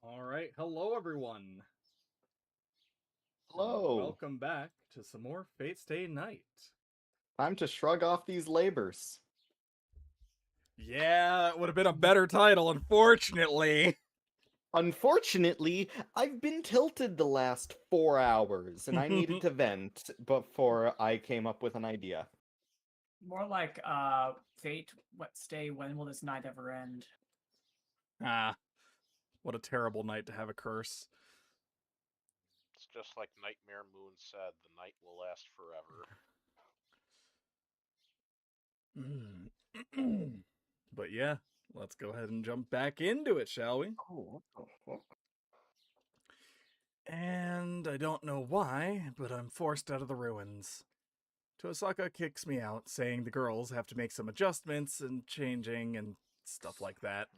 All right, hello everyone. Hello. Welcome back to some more Fate Stay Night. Time to shrug off these labors. Yeah, it would have been a better title, unfortunately. Unfortunately, I've been tilted the last 4 hours, and I needed to vent before I came up with an idea. More like fate. Stay. When will this night ever end? Ah, what a terrible night to have a curse. It's just like Nightmare Moon said, the night will last forever. But yeah, let's go ahead and jump back into it, shall we? Oh. And I don't know why, but I'm forced out of the ruins. Tosaka kicks me out, saying the girls have to make some adjustments and changing and stuff like that.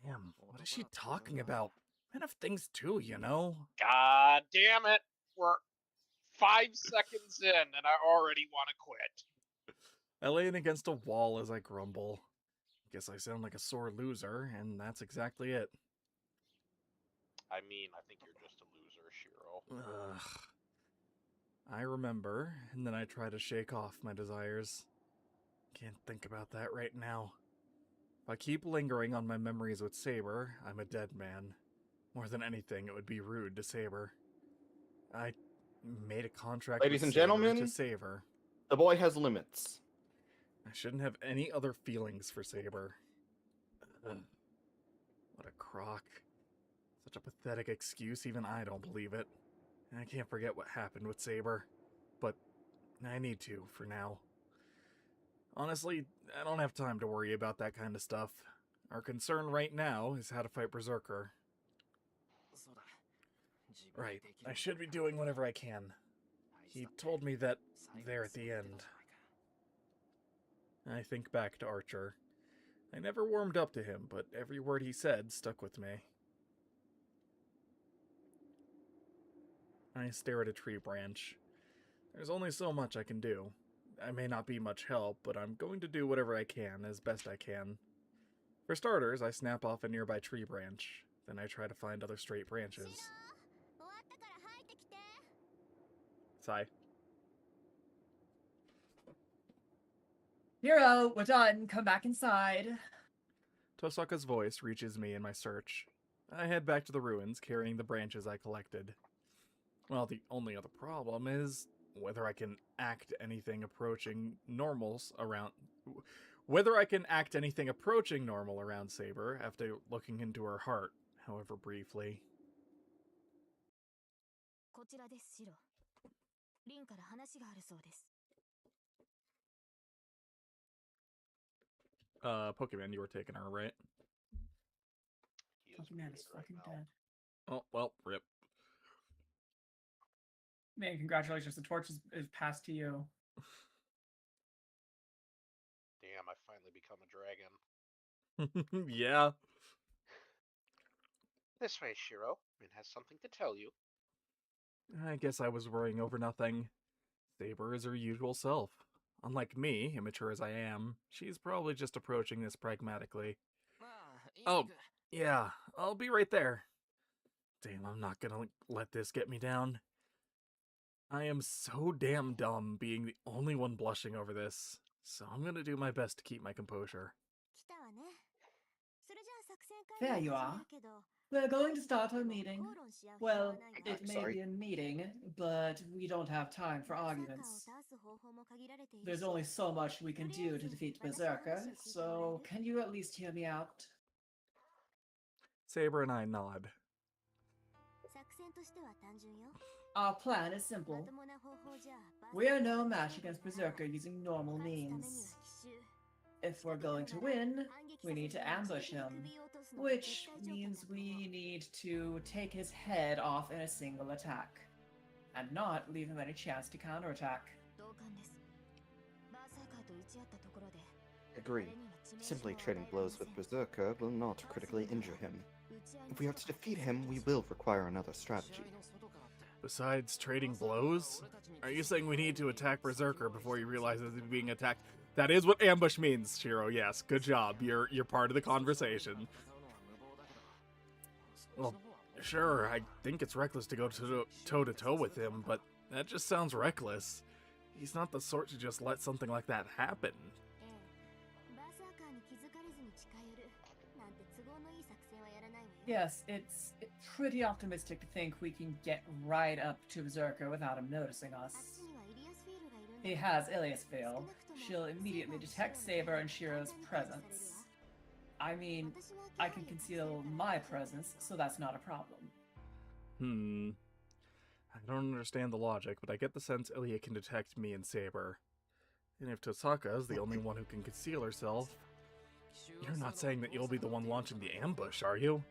Damn, what is she talking about? Men have things too, you know? God damn it! We're 5 seconds in and I already want to quit. I lean against a wall as I grumble. Guess I sound like a sore loser, and that's exactly it. I mean, I think you're just a loser, Shiro. Ugh. I remember, and then I try to shake off my desires. Can't think about that right now. If I keep lingering on my memories with Saber, I'm a dead man. More than anything, it would be rude to Saber. I made a contract Ladies with and Saber gentlemen, to save her. The boy has limits. I shouldn't have any other feelings for Saber. What a crock. Such a pathetic excuse, even I don't believe it. I can't forget what happened with Saber. But I need to, for now. Honestly, I don't have time to worry about that kind of stuff. Our concern right now is how to fight Berserker. Right, I should be doing whatever I can. He told me that there at the end. I think back to Archer. I never warmed up to him, but every word he said stuck with me. I stare at a tree branch. There's only so much I can do. I may not be much help, but I'm going to do whatever I can, as best I can. For starters, I snap off a nearby tree branch. Then I try to find other straight branches. Sigh. Hero, we're done. Come back inside. Tosaka's voice reaches me in my search. I head back to the ruins, carrying the branches I collected. Well, the only other problem is whether I can act anything approaching normals around... Whether I can act anything approaching normal around Saber after looking into her heart, however briefly. Pokemon, you were taking her, right? Pokemon is fucking dead. Oh, well, rip. Man, congratulations. The torch is passed to you. Damn, I finally become a dragon. Yeah. This way, Shiro. Min has something to tell you. I guess I was worrying over nothing. Saber is her usual self. Unlike me, immature as I am, she's probably just approaching this pragmatically. Oh, yeah, I'll be right there. Damn, I'm not gonna let this get me down. I am so damn dumb being the only one blushing over this, so I'm gonna do my best to keep my composure. There you are. We're going to start our meeting. Well, it may Sorry. be a meeting, but we don't have time for arguments. There's only so much we can do to defeat Berserker, so can you at least hear me out? Saber and I nod. Our plan is simple. We are no match against Berserker using normal means. If we're going to win, we need to ambush him, which means we need to take his head off in a single attack, and not leave him any chance to counterattack. Agree. Simply trading blows with Berserker will not critically injure him. If we are to defeat him, we will require another strategy. Besides trading blows? Are you saying we need to attack Berserker before he realizes he's being attacked? That is what ambush means, Shiro. Yes, good job. You're part of the conversation. Well, sure, I think it's reckless to go toe-to-toe with him, but that just sounds reckless. He's not the sort to just let something like that happen. Yes, it's pretty optimistic to think we can get right up to Berserker without him noticing us. He has Ilias Veil. She'll immediately detect Saber and Shiro's presence. I mean, I can conceal my presence, so that's not a problem. I don't understand the logic, but I get the sense Ilya can detect me and Saber. And if Tosaka is the only one who can conceal herself, you're not saying that you'll be the one launching the ambush, are you?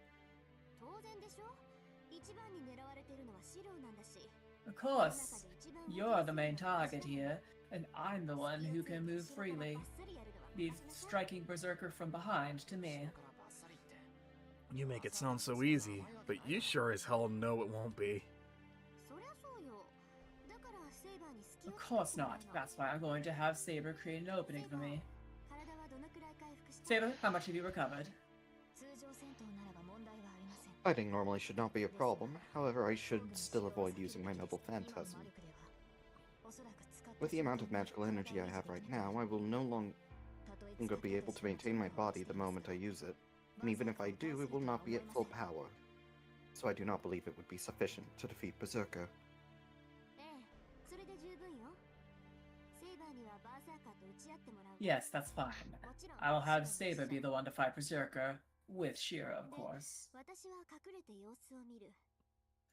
Of course, you're the main target here, and I'm the one who can move freely. Leave striking Berserker from behind to me. You make it sound so easy, but you sure as hell know it won't be. Of course not. That's why I'm going to have Saber create an opening for me. Saber, how much have you recovered? Fighting normally should not be a problem, however I should still avoid using my noble phantasm. With the amount of magical energy I have right now, I will no longer be able to maintain my body the moment I use it, and even if I do, it will not be at full power. So I do not believe it would be sufficient to defeat Berserker. Yes, that's fine. I will have Saber be the one to fight Berserker, with Shiro, of course.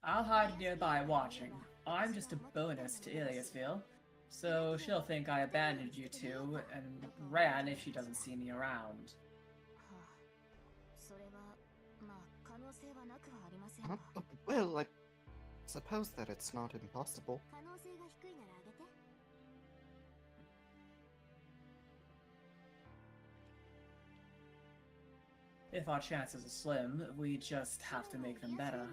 I'll hide nearby watching. I'm just a bonus to Iliasville, so she'll think I abandoned you two and ran if she doesn't see me around. Well, I suppose that it's not impossible. If our chances are slim, we just have to make them better.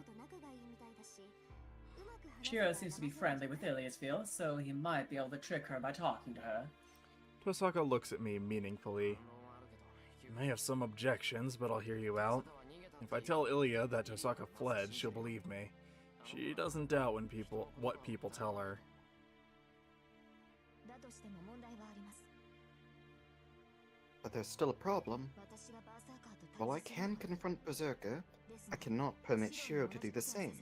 Shiro seems to be friendly with Iliasville, so he might be able to trick her by talking to her. Tosaka looks at me meaningfully. You may have some objections, but I'll hear you out. If I tell Ilya that Tosaka fled, she'll believe me. She doesn't doubt what people tell her. But there's still a problem. While I can confront Berserker, I cannot permit Shiro to do the same.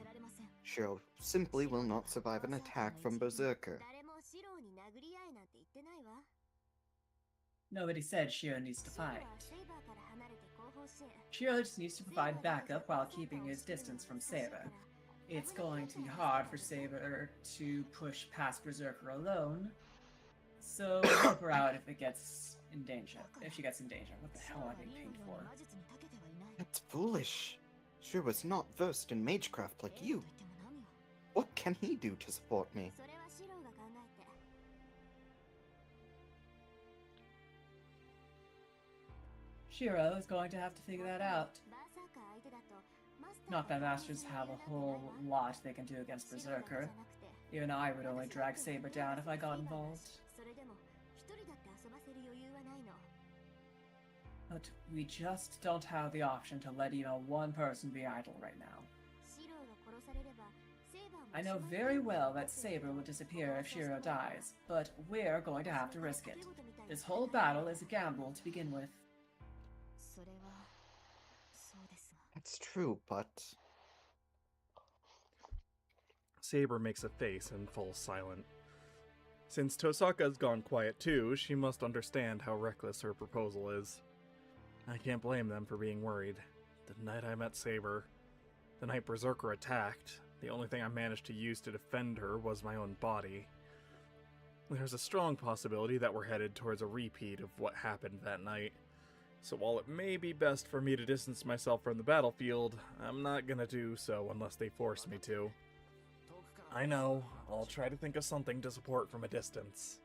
Shiro simply will not survive an attack from Berserker. Nobody said Shiro needs to fight. Shiro just needs to provide backup while keeping his distance from Saber. It's going to be hard for Saber to push past Berserker alone, so help her out if she gets in danger. What the hell am I being paid for? That's foolish. Shiro is not versed in magecraft like you. What can he do to support me? Shiro is going to have to figure that out. Not that Masters have a whole lot they can do against Berserker. Even I would only drag Saber down if I got involved. But we just don't have the option to let even one person be idle right now. I know very well that Saber will disappear if Shiro dies, but we're going to have to risk it. This whole battle is a gamble to begin with. That's true, but... Saber makes a face and falls silent. Since Tosaka's gone quiet too, she must understand how reckless her proposal is. I can't blame them for being worried. The night I met Saber, the night Berserker attacked, the only thing I managed to use to defend her was my own body. There's a strong possibility that we're headed towards a repeat of what happened that night. So while it may be best for me to distance myself from the battlefield, I'm not gonna do so unless they force me to. I know, I'll try to think of something to support from a distance.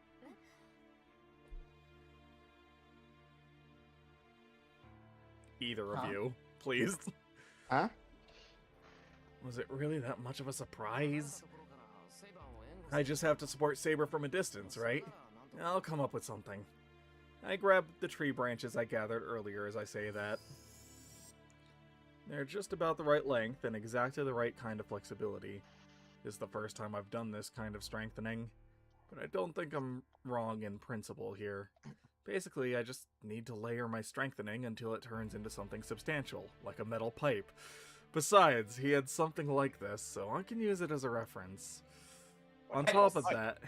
Either of you, please. Huh? Was it really that much of a surprise? I just have to support Saber from a distance, right? I'll come up with something. I grab the tree branches I gathered earlier as I say that. They're just about the right length and exactly the right kind of flexibility. This is the first time I've done this kind of strengthening, but I don't think I'm wrong in principle here. Basically, I just need to layer my strengthening until it turns into something substantial, like a metal pipe. Besides, he had something like this, so I can use it as a reference. On top of that...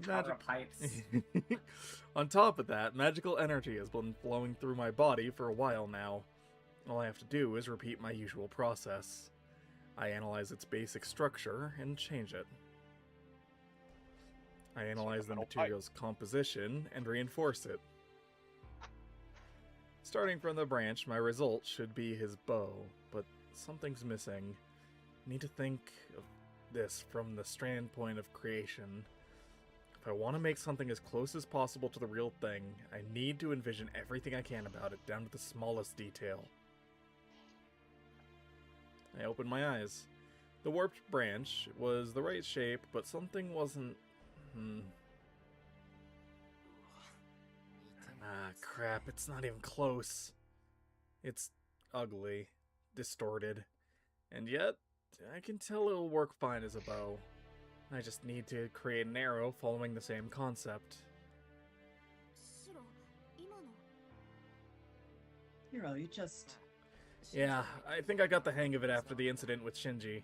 Power pipes. On top of that, magical energy has been flowing through my body for a while now. All I have to do is repeat my usual process. I analyze its basic structure and change it. I analyze the material's composition and reinforce it. Starting from the branch, my result should be his bow, but something's missing. I need to think of this from the standpoint of creation. If I want to make something as close as possible to the real thing, I need to envision everything I can about it, down to the smallest detail. I opened my eyes. The warped branch was the right shape, but something wasn't... Ah, crap, it's not even close. It's ugly, distorted, and yet I can tell it'll work fine as a bow. I just need to create an arrow following the same concept. Hiro, you just... Yeah, I think I got the hang of it after the incident with Shinji.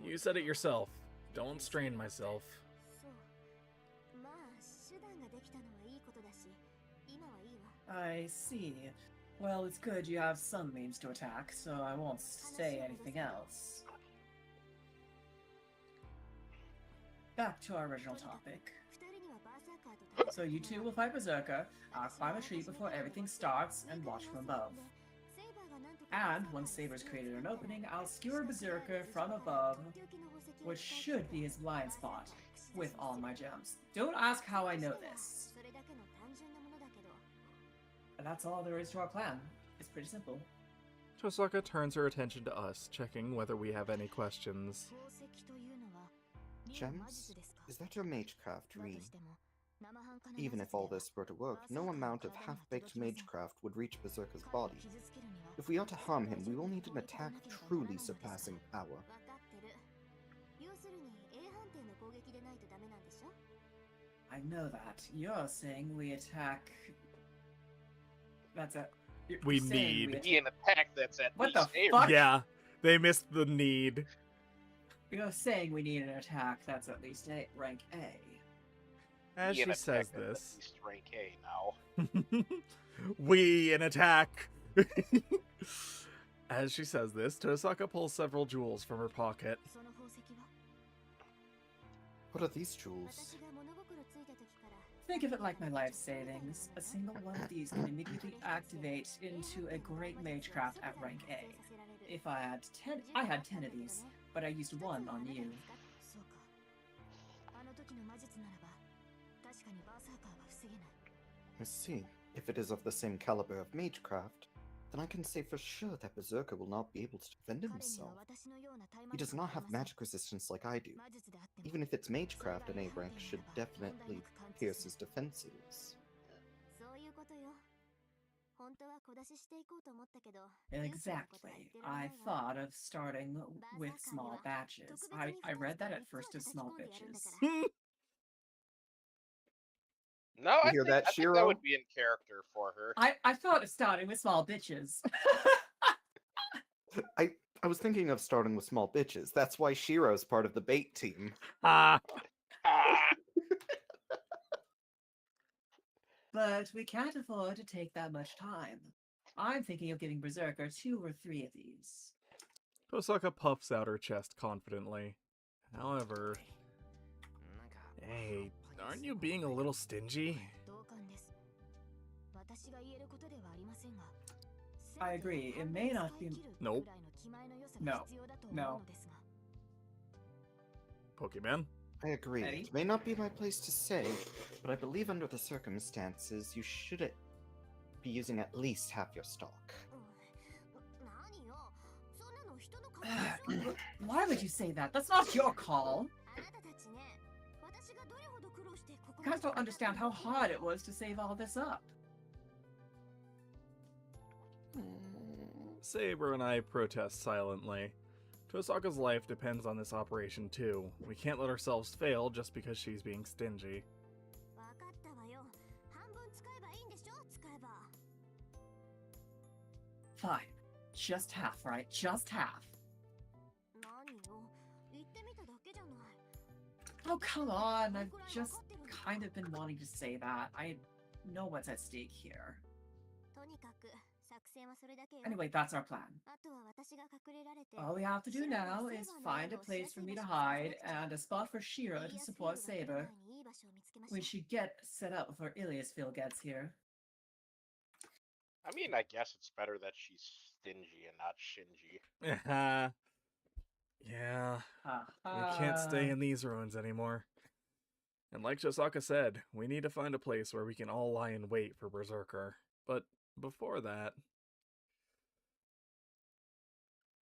You said it yourself. Don't strain myself. I see. Well, it's good you have some means to attack, so I won't say anything else. Back to our original topic. So you two will fight Berserker, I'll climb a tree before everything starts, and watch from above. And once Saber's created an opening, I'll skewer Berserker from above, which should be his blind spot, with all my gems. Don't ask how I know this. And that's all there is to our plan. It's pretty simple. Tosaka turns her attention to us, checking whether we have any questions. Gems? Is that your magecraft, Reen? Even if all this were to work, no amount of half-baked magecraft would reach Berserker's body. If we are to harm him, we will need an attack truly surpassing power. I know that. You're saying we attack... That's it. We saying need- Be an attack that's at What least the a fuck? Yeah, they missed the need. You're saying we need an attack that's at least a rank A. As Be an she attack says that's this, at least rank A now. we an attack. As she says this, Tosaka pulls several jewels from her pocket. What are these jewels? Think of it like my life savings. A single one of these can immediately activate into a great magecraft at rank A. If I had 10 of these, but I used one on you. I see. If it is of the same caliber of magecraft, then I can say for sure that Berserker will not be able to defend himself. He does not have magic resistance like I do. Even if it's magecraft, an A rank should definitely pierce his defenses. Exactly. I thought of starting with small batches. I read that at first as small bitches. No, You I hear think, that, I think Shiro? that would be in character for her. I thought of starting with small bitches. I was thinking of starting with small bitches. That's why Shiro's part of the bait team. Ah, Ah, But we can't afford to take that much time. I'm thinking of giving Berserker 2 or 3 of these. Tosaka puffs out her chest confidently. However, hey, aren't you being a little stingy? I agree, it may not be... Nope. No. Pokemon? I agree. Eddie? It may not be my place to say, but I believe under the circumstances, you should be using at least half your stock. Why would you say that? That's not your call. You guys don't understand how hard it was to save all this up. Saber and I protest silently. Tosaka's life depends on this operation too. We can't let ourselves fail just because she's being stingy. Fine. Just half, right? Just half. Oh, come on. I've just kind of been wanting to say that. I know what's at stake here. Anyway, that's our plan. All we have to do now is find a place for me to hide and a spot for Shira to support Saber. We should get set up before Iliasville gets here. I mean, I guess it's better that she's stingy and not shingy. Yeah, we can't stay in these ruins anymore. And like Tosaka said, we need to find a place where we can all lie in wait for Berserker. But before that...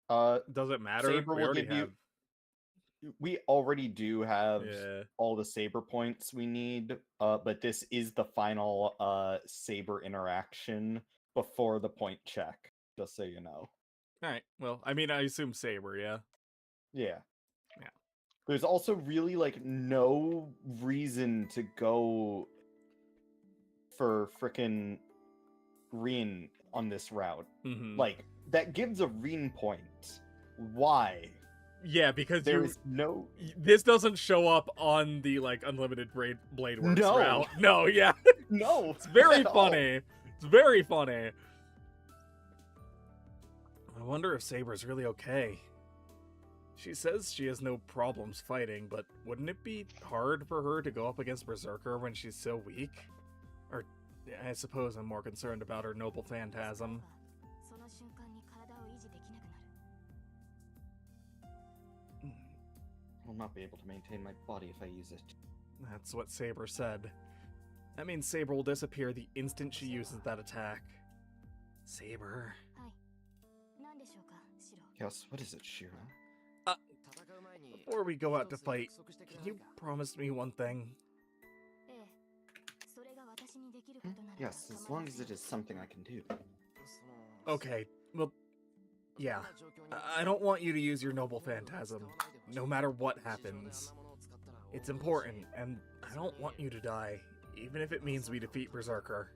does it matter? Saber We will already give you- have... We already do have Yeah. all the Saber points we need, but this is the final Saber interaction before the point check, just so you know. Alright, well, I mean, I assume Saber, yeah? Yeah. Yeah. There's also really, like, no reason to go for frickin' Rin on this route. Mm-hmm. Like, that gives a Rin point. Why? Yeah, because There's no... this doesn't show up on the, like, Unlimited Blade Works No. route. No, yeah. No! It's very at all. funny. It's very funny. I wonder if Saber's really okay. She says she has no problems fighting, but wouldn't it be hard for her to go up against Berserker when she's so weak? Or, I suppose I'm more concerned about her noble phantasm. I will not be able to maintain my body if I use it. That's what Saber said. That means Saber will disappear the instant she uses that attack. Saber... Yes, what is it, Shira? Before we go out to fight, can you promise me one thing? Yes, as long as it is something I can do. Okay, well, yeah. I don't want you to use your noble phantasm, no matter what happens. It's important, and I don't want you to die, even if it means we defeat Berserker.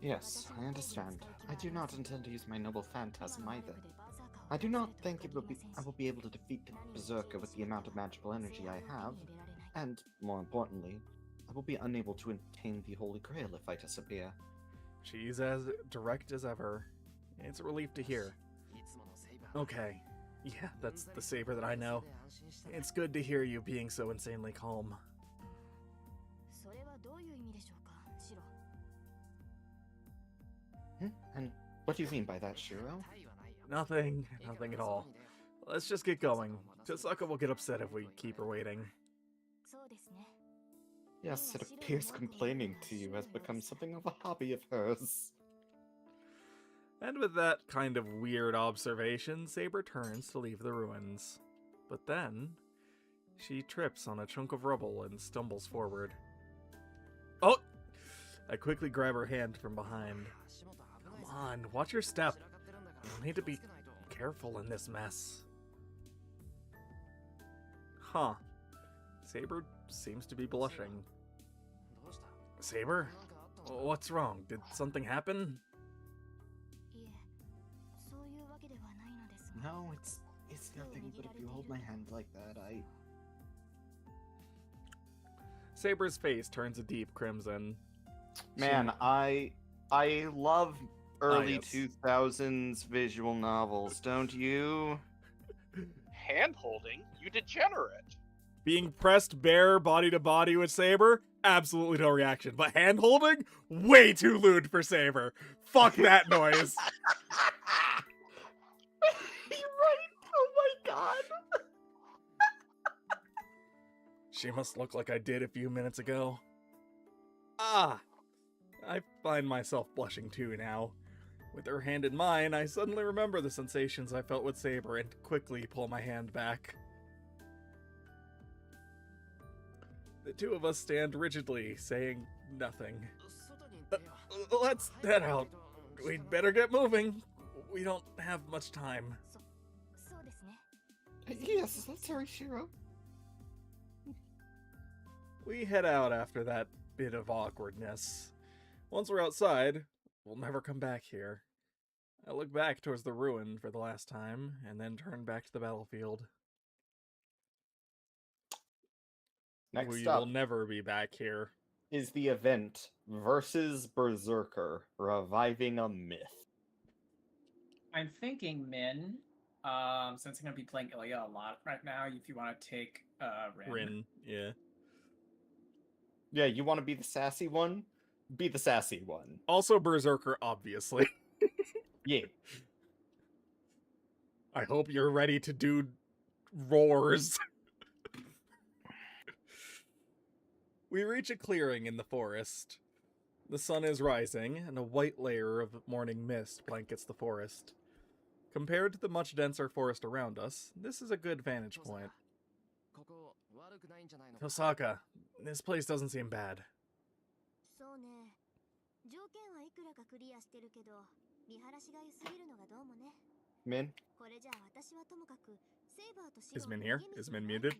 Yes, I understand. I do not intend to use my noble phantasm either. I do not think I will be able to defeat the Berserker with the amount of magical energy I have, and, more importantly, I will be unable to attain the Holy Grail if I disappear. She's as direct as ever. It's a relief to hear. Okay, yeah, that's the Saber that I know. It's good to hear you being so insanely calm. And what do you mean by that, Shiro? Nothing at all. Let's just get going. Tosaka will get upset if we keep her waiting. Yes, it appears complaining to you has become something of a hobby of hers. And with that kind of weird observation, Saber turns to leave the ruins. But then, she trips on a chunk of rubble and stumbles forward. Oh! I quickly grab her hand from behind. Come on, watch your step. You'll need to be careful in this mess. Huh. Saber seems to be blushing. Saber? What's wrong? Did something happen? No, it's nothing, but if you hold my hand like that, Saber's face turns a deep crimson. Man, I love early yes. 2000s visual novels, don't you? Hand holding? You degenerate. Being pressed bare body to body with Saber? Absolutely no reaction. But hand holding? Way too lewd for Saber. Fuck that noise. You're right! Oh my god! She must look like I did a few minutes ago. Ah! I find myself blushing too now. With her hand in mine, I suddenly remember the sensations I felt with Saber and quickly pull my hand back. The two of us stand rigidly, saying nothing. Let's head out. We'd better get moving. We don't have much time. Yes, let's hurry, Shiro. We head out after that bit of awkwardness. Once we're outside, we'll never come back here. I look back towards the ruin for the last time, and then turn back to the battlefield. Next We up will never be back here. is the event versus Berserker, reviving a myth. I'm thinking Min, since I'm gonna be playing Ilya a lot right now, if you want to take Rin. Rin, yeah. Yeah, you want to be the sassy one? Be the sassy one. Also Berserker, obviously. Yeah. I hope you're ready to do roars. We reach a clearing in the forest. The sun is rising, and a white layer of morning mist blankets the forest. Compared to the much denser forest around us, this is a good vantage point. Tosaka, this place doesn't seem bad. Min? Is Min here? Is Min muted?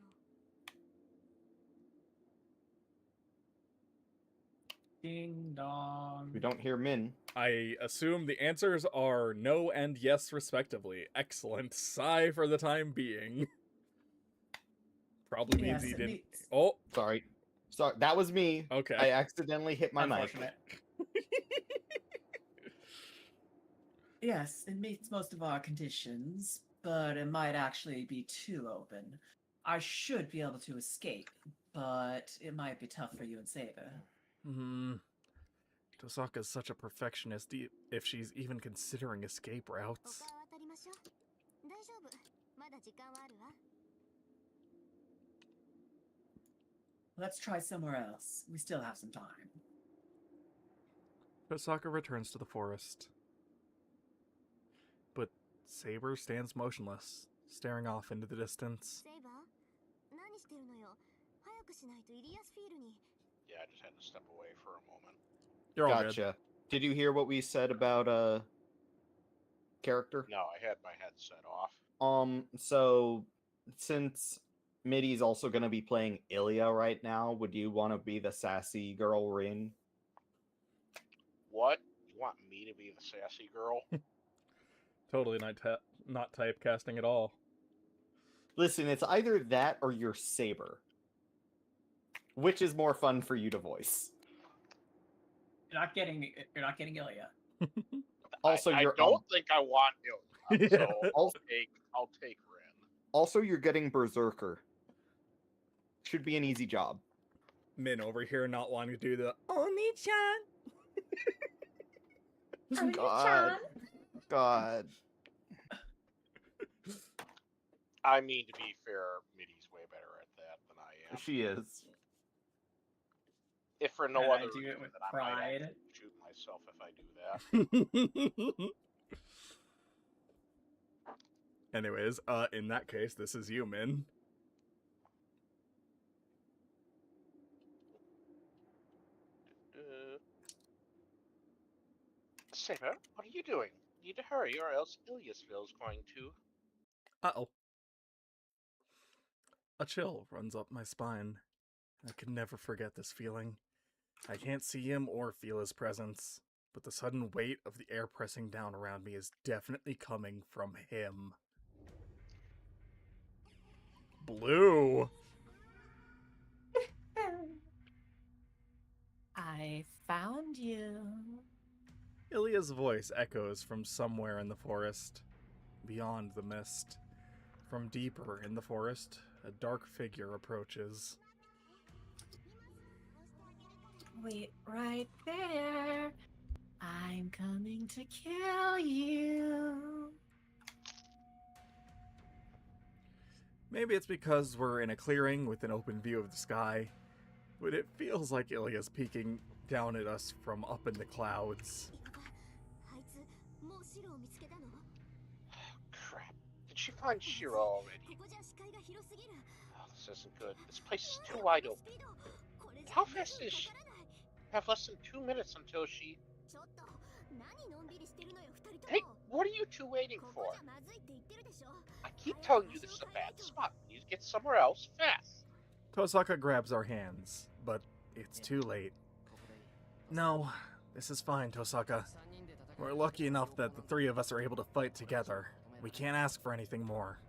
Ding dong. We don't hear Min. I assume the answers are no and yes, respectively. Excellent. Sigh for the time being. Probably means Yes, he it didn't. means- Oh, Sorry. Sorry, that was me. okay. I accidentally hit my mic. Unfortunate. Yes, it meets most of our conditions, but it might actually be too open. I should be able to escape, but it might be tough for you and Saber. Tosaka's such a perfectionist, if she's even considering escape routes. Let's try somewhere else. We still have some time. Tosaka returns to the forest. But Saber stands motionless, staring off into the distance. Yeah, I just had to step away for a moment. You're all Gotcha. Did you hear what we said about character? No, I had my headset off. So since Midi's also gonna be playing Ilya right now, would you want to be the sassy girl Rin? What? You want me to be the sassy girl? good. Totally not typecasting at all. Listen, it's either that or your Saber. Which is more fun for you to voice? You're not getting Ilya. Also, I you're don't think I want Ilya, Yeah. so I'll take Rin. also you're getting Berserker. Should be an easy job. Min over here not wanting to do the Oni-chan. God. God. I mean, to be fair, Midi's way better at that than I am. She is. If for no And I other do it reason with than I might pride. actually shoot myself if I do that. Anyways, in that case, this is you, Min. Saber, what are you doing? Need to hurry, or else Ilyasville's going to. Uh-oh. A chill runs up my spine. I can never forget this feeling. I can't see him or feel his presence, but the sudden weight of the air pressing down around me is definitely coming from him. Blue! I found you. Ilya's voice echoes from somewhere in the forest, beyond the mist. From deeper in the forest, a dark figure approaches. Wait right there. I'm coming to kill you. Maybe it's because we're in a clearing with an open view of the sky, but it feels like Ilya's peeking down at us from up in the clouds. Crap. Did she find Shiro already? Oh, this This isn't good. This place is too wide open. How fast is she? We have less than 2 minutes until she... Hey, what are you two waiting for? I keep telling you this is a bad spot. We need to get somewhere else fast. Tosaka grabs our hands, but it's too late. No, this is fine, Tosaka. We're lucky enough that the three of us are able to fight together. We can't ask for anything more.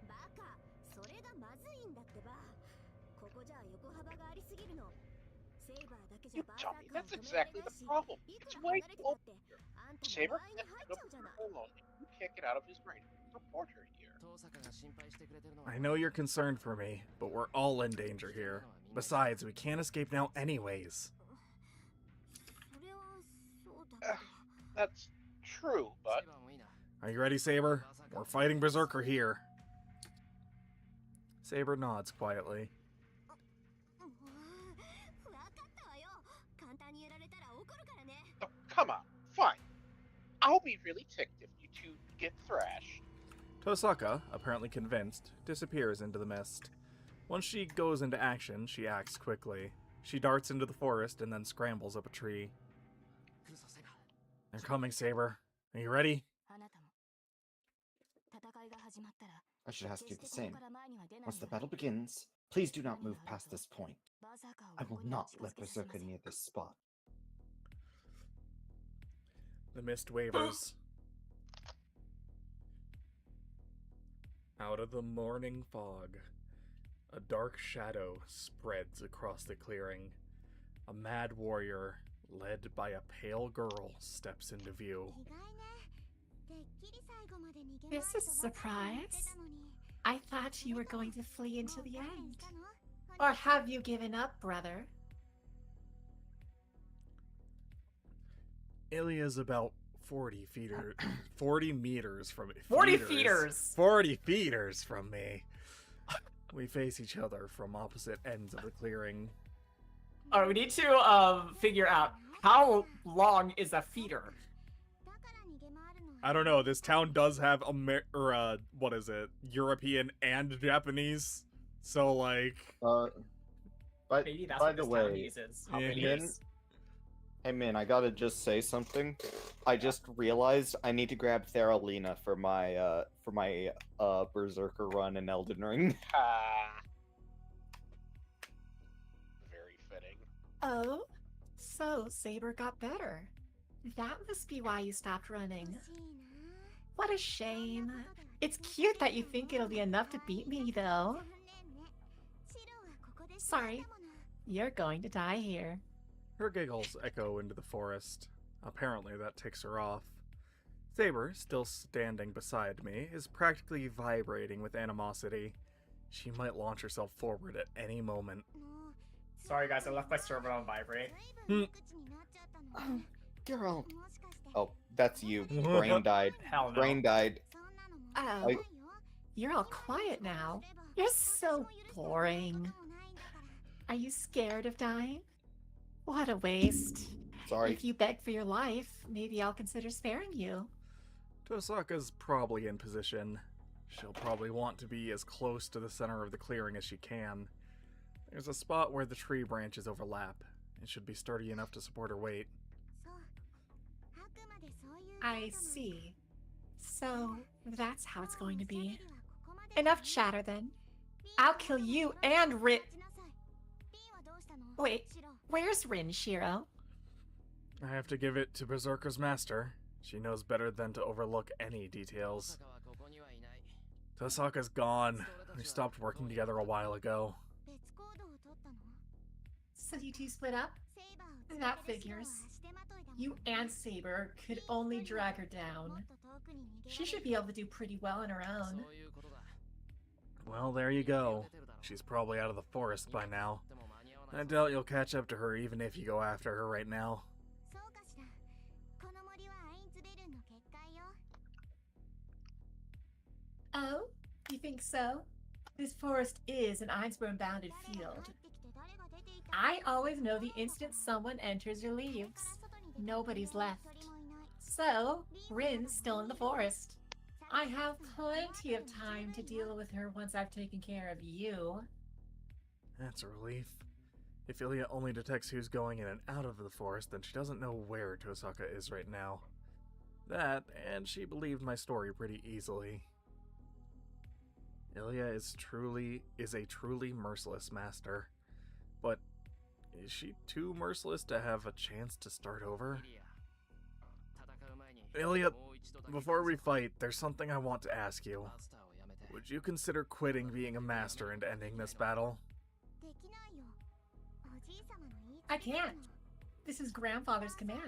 You dummy, that's exactly the problem. It's way over here. Saber can't handle her alone. You can't get out of his brain. Report her here. I know you're concerned for me, but we're all in danger here. Besides, we can't escape now anyways. That's true, but... Are you ready, Saber? We're fighting Berserker here. Saber nods quietly. Oh, come on, fine. I'll be really ticked if you two get thrashed. Tosaka, apparently convinced, disappears into the mist. Once she goes into action, she acts quickly. She darts into the forest and then scrambles up a tree. They're coming, Saber. Are you ready? I should ask you the same. Once the battle begins, please do not move past this point. I will not let Berserker near this spot. The mist wavers. Out of the morning fog, a dark shadow spreads across the clearing. A mad warrior, led by a pale girl, steps into view. This is a surprise. I thought you were going to flee into the end. Or have you given up, brother? Ilya's about 40 meters from me. 40 feeters! 40 feeters from me. We face each other from opposite ends of the clearing. Alright, we need to figure out how long is a feeder. I don't know. This town does have European and Japanese. So like, But Maybe that's by what the this town way, uses. yeah, Min, hey Min, I gotta just say something. I just realized I need to grab Theralina for my Berserker run in Elden Ring. Very fitting. Oh, so Saber got better. That must be why you stopped running. What a shame. It's cute that you think it'll be enough to beat me, though. Sorry, you're going to die here. her giggles echo into the forest. Apparently that ticks her off. Saber, still standing beside me, is practically vibrating with animosity. She might launch herself forward at any moment. Sorry guys, I left my server on vibrate. Girl. Oh, that's you. Brain died. Hell no. Brain died. Oh, you're all quiet now. You're so boring. Are you scared of dying? What a waste. Sorry. If you beg for your life, maybe I'll consider sparing you. Tosaka's probably in position. She'll probably want to be as close to the center of the clearing as she can. There's a spot where the tree branches overlap. It should be sturdy enough to support her weight. I see. So, that's how it's going to be. Enough chatter then. I'll kill you and Rin. Wait, where's Rin, Shiro? I have to give it to Berserker's master. She knows better than to overlook any details. Tosaka's gone. We stopped working together a while ago. So you two split up? That figures. You and Saber could only drag her down. She should be able to do pretty well on her own. Well, there you go. She's probably out of the forest by now. I doubt you'll catch up to her even if you go after her right now. Oh? You think so? This forest is an Einsborn-bounded field. I always know the instant someone enters or leaves. Nobody's left. So, Rin's still in the forest. I have plenty of time to deal with her once I've taken care of you. That's a relief. If Ilya only detects who's going in and out of the forest, then she doesn't know where Tosaka is right now. That, and she believed my story pretty easily. Ilya is a truly merciless master. But is she too merciless to have a chance to start over? Ilya, before we fight, there's something I want to ask you. Would you consider quitting being a master and ending this battle? I can't. This is Grandfather's command.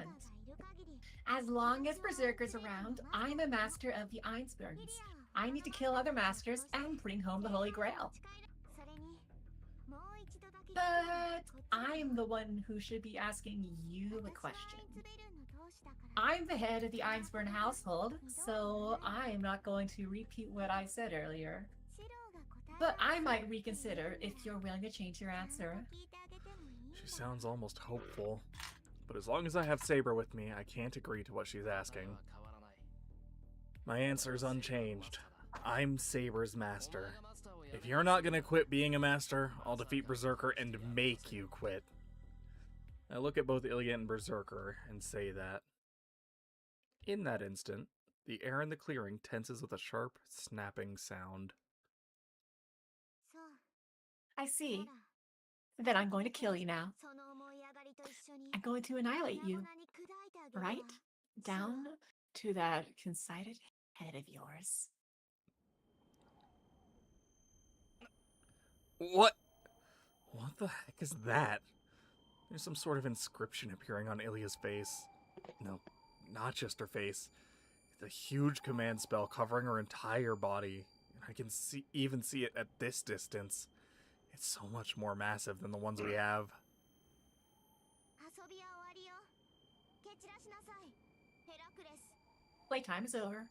As long as Berserker's around, I'm a master of the Einsbergs. I need to kill other masters and bring home the Holy Grail. But I'm the one who should be asking you a question. I'm the head of the Einsburn household, so I'm not going to repeat what I said earlier. But I might reconsider if you're willing to change your answer. She sounds almost hopeful. But as long as I have Saber with me, I can't agree to what she's asking. My answer's unchanged. I'm Saber's master. If you're not gonna quit being a master, I'll defeat Berserker and make you quit. I look at both Ilya and Berserker and say that. In that instant, the air in the clearing tenses with a sharp, snapping sound. I see. Then I'm going to kill you now. I'm going to annihilate you. Right down to that conceited head of yours. What? What the heck is that? There's some sort of inscription appearing on Ilya's face. No, not just her face. It's a huge command spell covering her entire body. And I can even see it at this distance. It's so much more massive than the ones we have. Playtime is over.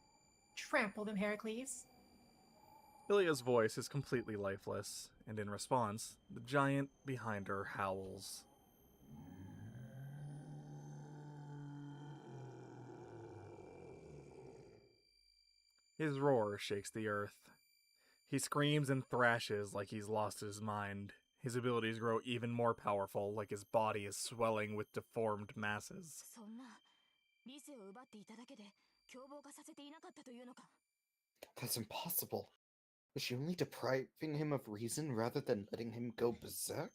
Trample them, Heracles. Ilya's voice is completely lifeless, and in response, the giant behind her howls. His roar shakes the earth. He screams and thrashes like he's lost his mind. His abilities grow even more powerful, like his body is swelling with deformed masses. That's impossible. Was she only depriving him of reason rather than letting him go berserk?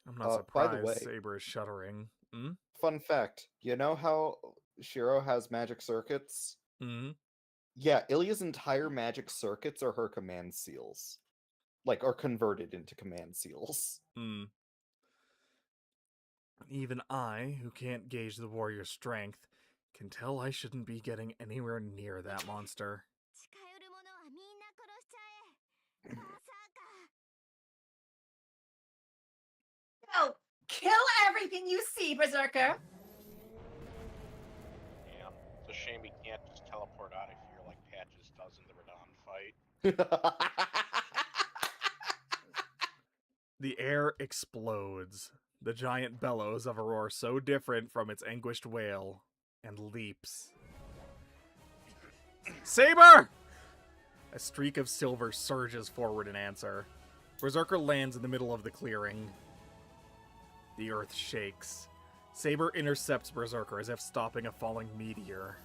I'm not by the surprised way- Saber is shuddering. Hmm? Fun fact, you know how Shiro has magic circuits? Hmm? Yeah, Ilya's entire magic circuits are her command seals. Like, are converted into command seals. Hmm. Even I, who can't gauge the warrior's strength, can tell I shouldn't be getting anywhere near that monster. Go! Kill everything you see, Berserker! Damn, it's a shame he can't just teleport out of here like Patches does in the Radon fight. The air explodes. The giant bellows of a roar so different from its anguished wail, and leaps. Saber! A streak of silver surges forward in answer. Berserker lands in the middle of the clearing. The earth shakes. Saber intercepts Berserker as if stopping a falling meteor.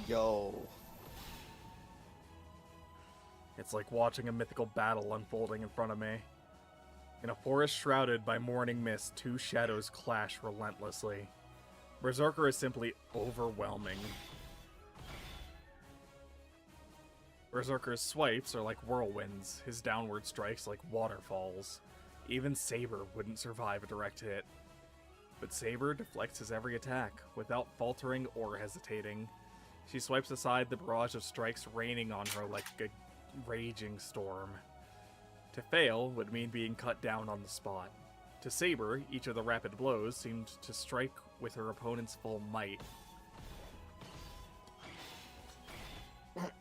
Yo. It's like watching a mythical battle unfolding in front of me. In a forest shrouded by morning mist, two shadows clash relentlessly. Berserker is simply overwhelming. Berserker's swipes are like whirlwinds, his downward strikes like waterfalls. Even Saber wouldn't survive a direct hit. But Saber deflects his every attack, without faltering or hesitating. She swipes aside the barrage of strikes raining on her like a raging storm. To fail would mean being cut down on the spot. To Saber, each of the rapid blows seemed to strike with her opponent's full might.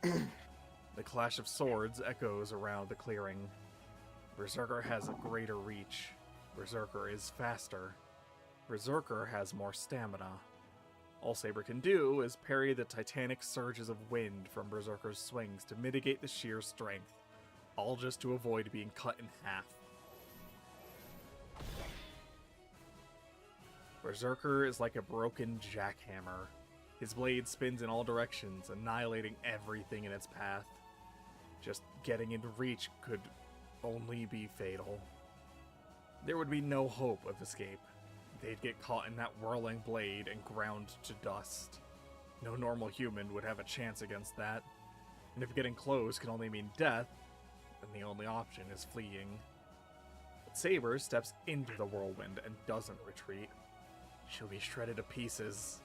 The clash of swords echoes around the clearing. Berserker has a greater reach. Berserker is faster. Berserker has more stamina. All Saber can do is parry the titanic surges of wind from Berserker's swings to mitigate the sheer strength, all just to avoid being cut in half. Berserker is like a broken jackhammer. His blade spins in all directions, annihilating everything in its path. Just getting into reach could only be fatal. There would be no hope of escape. They'd get caught in that whirling blade and ground to dust. No normal human would have a chance against that. And if getting close can only mean death, then the only option is fleeing. But Saber steps into the whirlwind and doesn't retreat. She'll be shredded to pieces.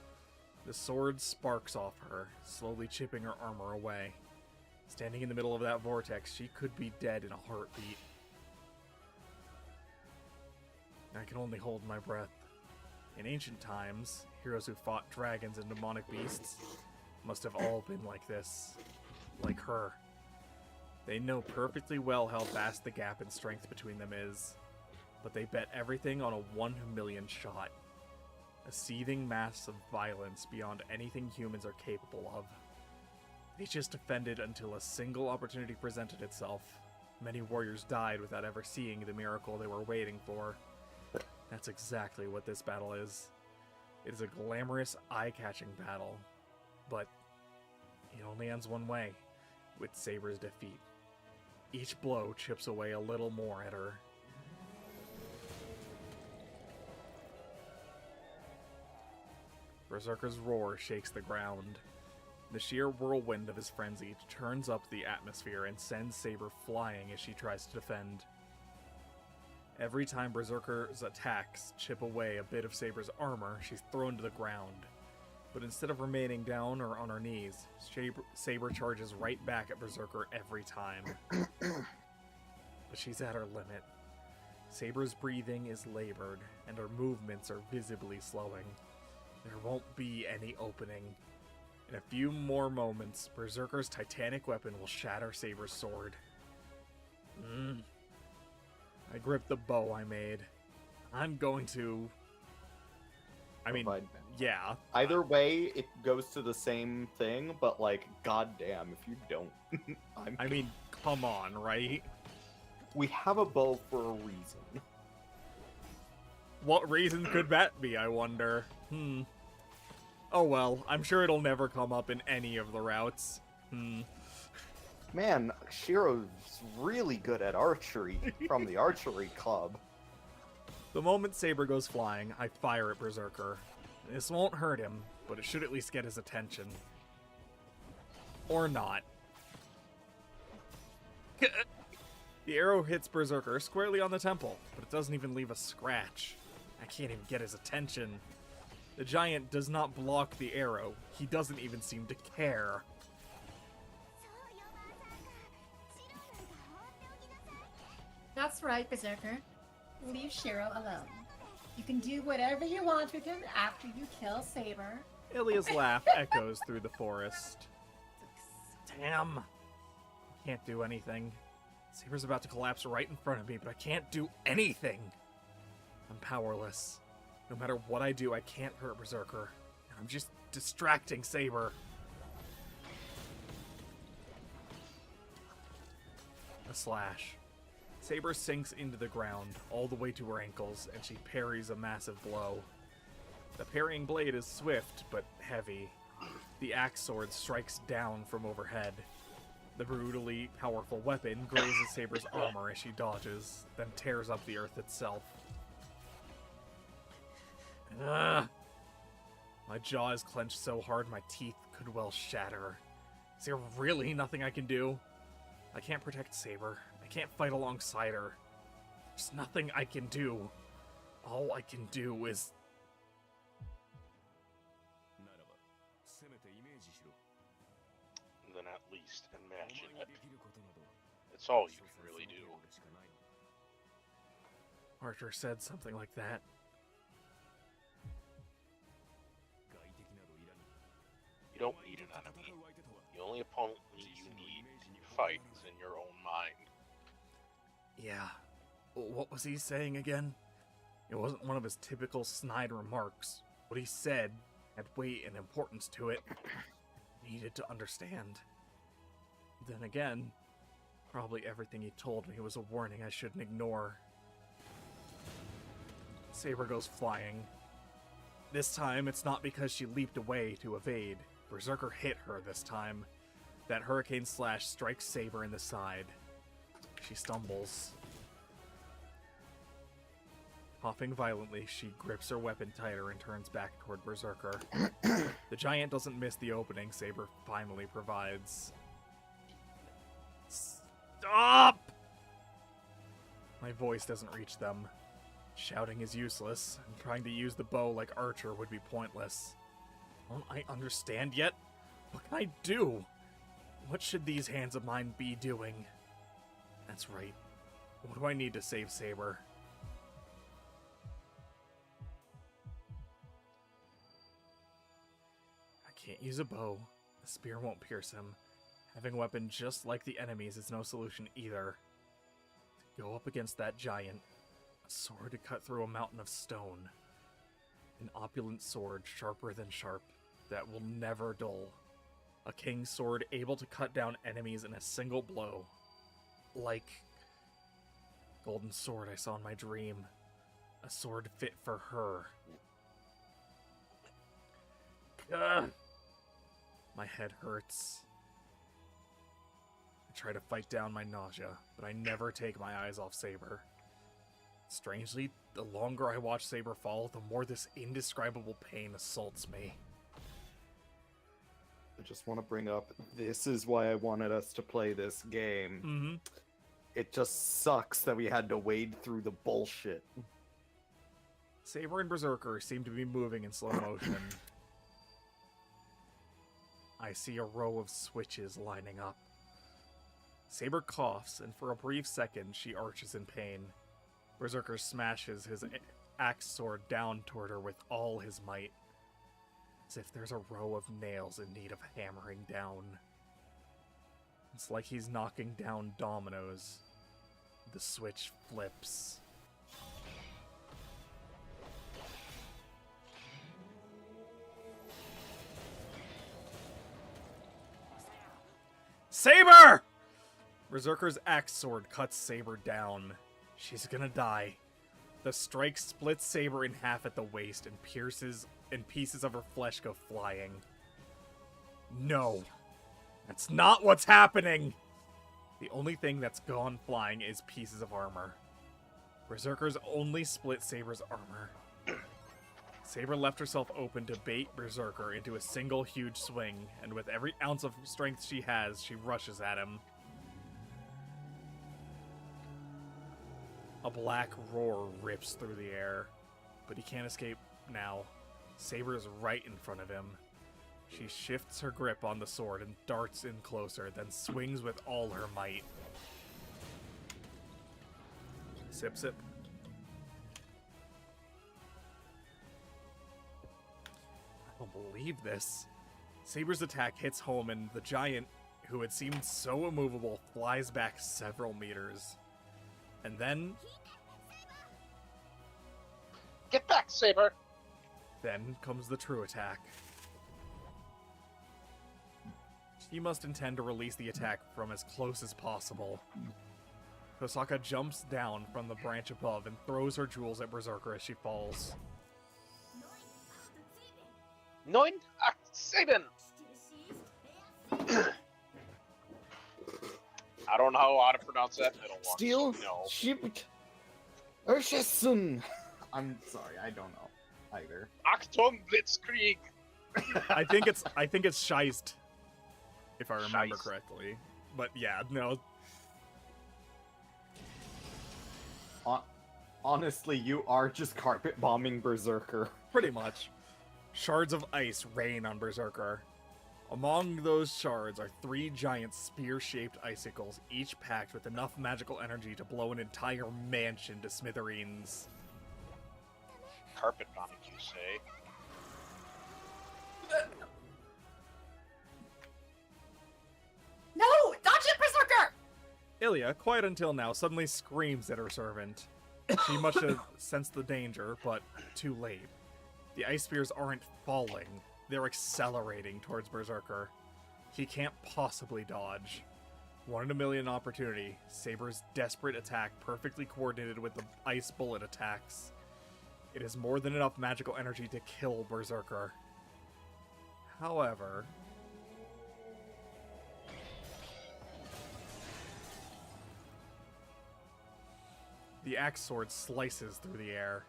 The sword sparks off her, slowly chipping her armor away. Standing in the middle of that vortex, she could be dead in a heartbeat. I can only hold my breath. In ancient times, heroes who fought dragons and demonic beasts must have all been like this. Like her. They know perfectly well how vast the gap in strength between them is, but they bet everything on a 1/1,000,000 shot. A seething mass of violence beyond anything humans are capable of. They just defended until a single opportunity presented itself. Many warriors died without ever seeing the miracle they were waiting for. That's exactly what this battle is. It is a glamorous, eye-catching battle, but it only ends one way, with Saber's defeat. Each blow chips away a little more at her. Berserker's roar shakes the ground. The sheer whirlwind of his frenzy turns up the atmosphere and sends Saber flying as she tries to defend. Every time Berserker's attacks chip away a bit of Saber's armor, she's thrown to the ground. But instead of remaining down or on her knees, Saber charges right back at Berserker every time. But she's at her limit. Saber's breathing is labored, and her movements are visibly slowing. There won't be any opening. In a few more moments, Berserker's titanic weapon will shatter Saber's sword. I grip the bow I made. I'm going to... Yeah. Either way, it goes to the same thing, but, like, goddamn, if you don't... come on, right? We have a bow for a reason. What reason could that be, I wonder? Oh well, I'm sure it'll never come up in any of the routes. Man, Shiro's really good at archery from the archery club. The moment Saber goes flying, I fire at Berserker. This won't hurt him, but it should at least get his attention. Or not. The arrow hits Berserker squarely on the temple, but it doesn't even leave a scratch. I can't even get his attention. The giant does not block the arrow. He doesn't even seem to care. That's right, Berserker. Leave Shiro alone. You can do whatever you want with him after you kill Saber. Ilya's laugh echoes through the forest. Damn. I can't do anything. Saber's about to collapse right in front of me, but I can't do anything. I'm powerless. No matter what I do, I can't hurt Berserker. I'm just distracting Saber. A slash. Saber sinks into the ground, all the way to her ankles, and she parries a massive blow. The parrying blade is swift, but heavy. The axe sword strikes down from overhead. The brutally powerful weapon grazes Saber's armor as she dodges, then tears up the earth itself. Ugh. My jaw is clenched so hard my teeth could well shatter. Is there really nothing I can do? I can't protect Saber. I can't fight alongside her. There's nothing I can do. All I can do is... Then at least imagine it. It's all you can really do. Archer said something like that. You don't need an enemy. The only opponent you need to fight is in your own mind. Yeah. What was he saying again? It wasn't one of his typical snide remarks. What he said had weight and importance to it. Needed to understand. Then again, probably everything he told me was a warning I shouldn't ignore. Saber goes flying. This time, it's not because she leaped away to evade. Berserker hit her this time. That hurricane slash strikes Saber in the side. She stumbles. Coughing violently, she grips her weapon tighter and turns back toward Berserker. The giant doesn't miss the opening Saber finally provides. Stop! My voice doesn't reach them. Shouting is useless, and trying to use the bow like Archer would be pointless. Don't I understand yet? What can I do? What should these hands of mine be doing? That's right. What do I need to save Saber? I can't use a bow. The spear won't pierce him. Having a weapon just like the enemy's is no solution either. To go up against that giant, a sword to cut through a mountain of stone. An opulent sword sharper than sharp, that will never dull. A king's sword able to cut down enemies in a single blow. Like golden sword I saw in my dream. A sword fit for her. Ugh. My head hurts. I try to fight down my nausea, but I never take my eyes off Saber. Strangely, the longer I watch Saber fall, the more this indescribable pain assaults me. I just want to bring up, this is why I wanted us to play this game. Mm-hmm. It just sucks that we had to wade through the bullshit. Saber and Berserker seem to be moving in slow motion. I see a row of switches lining up. Saber coughs, and for a brief second, she arches in pain. Berserker smashes his axe sword down toward her with all his might, as if there's a row of nails in need of hammering down. It's like he's knocking down dominoes. The switch flips. Saber! Berserker's axe sword cuts Saber down. She's gonna die. The strike splits Saber in half at the waist and pieces of her flesh go flying. No. That's not what's happening! The only thing that's gone flying is pieces of armor. Berserker's only split Saber's armor. Saber left herself open to bait Berserker into a single huge swing, and with every ounce of strength she has, she rushes at him. A black roar rips through the air, but he can't escape now. Saber is right in front of him. She shifts her grip on the sword and darts in closer, then swings with all her might. Sip, sip. I don't believe this. Saber's attack hits home, and the giant, who had seemed so immovable, flies back several meters. And then... Get back, Saber! Then comes the true attack. She must intend to release the attack from as close as possible. Kosaka jumps down from the branch above and throws her jewels at Berserker as she falls. 9, 8, 7! I don't know how to pronounce that middle one. Steel No. Shipped Urshesun. I'm sorry, I don't know either. Achtung Blitzkrieg! I think it's Scheist, if I remember Scheist. correctly. But yeah, no. Honestly, you are just carpet bombing Berserker. Pretty much. Shards of ice rain on Berserker. Among those shards are 3 giant spear-shaped icicles, each packed with enough magical energy to blow an entire mansion to smithereens. Carpet bombing, you say? No! Dodge it, Berserker! Ilya, quiet until now, suddenly screams at her servant. She must have sensed the danger, but too late. The ice spears aren't falling, they're accelerating towards Berserker. He can't possibly dodge. 1 in a million opportunity. Saber's desperate attack perfectly coordinated with the ice bullet attacks. It is more than enough magical energy to kill Berserker. However, the axe sword slices through the air.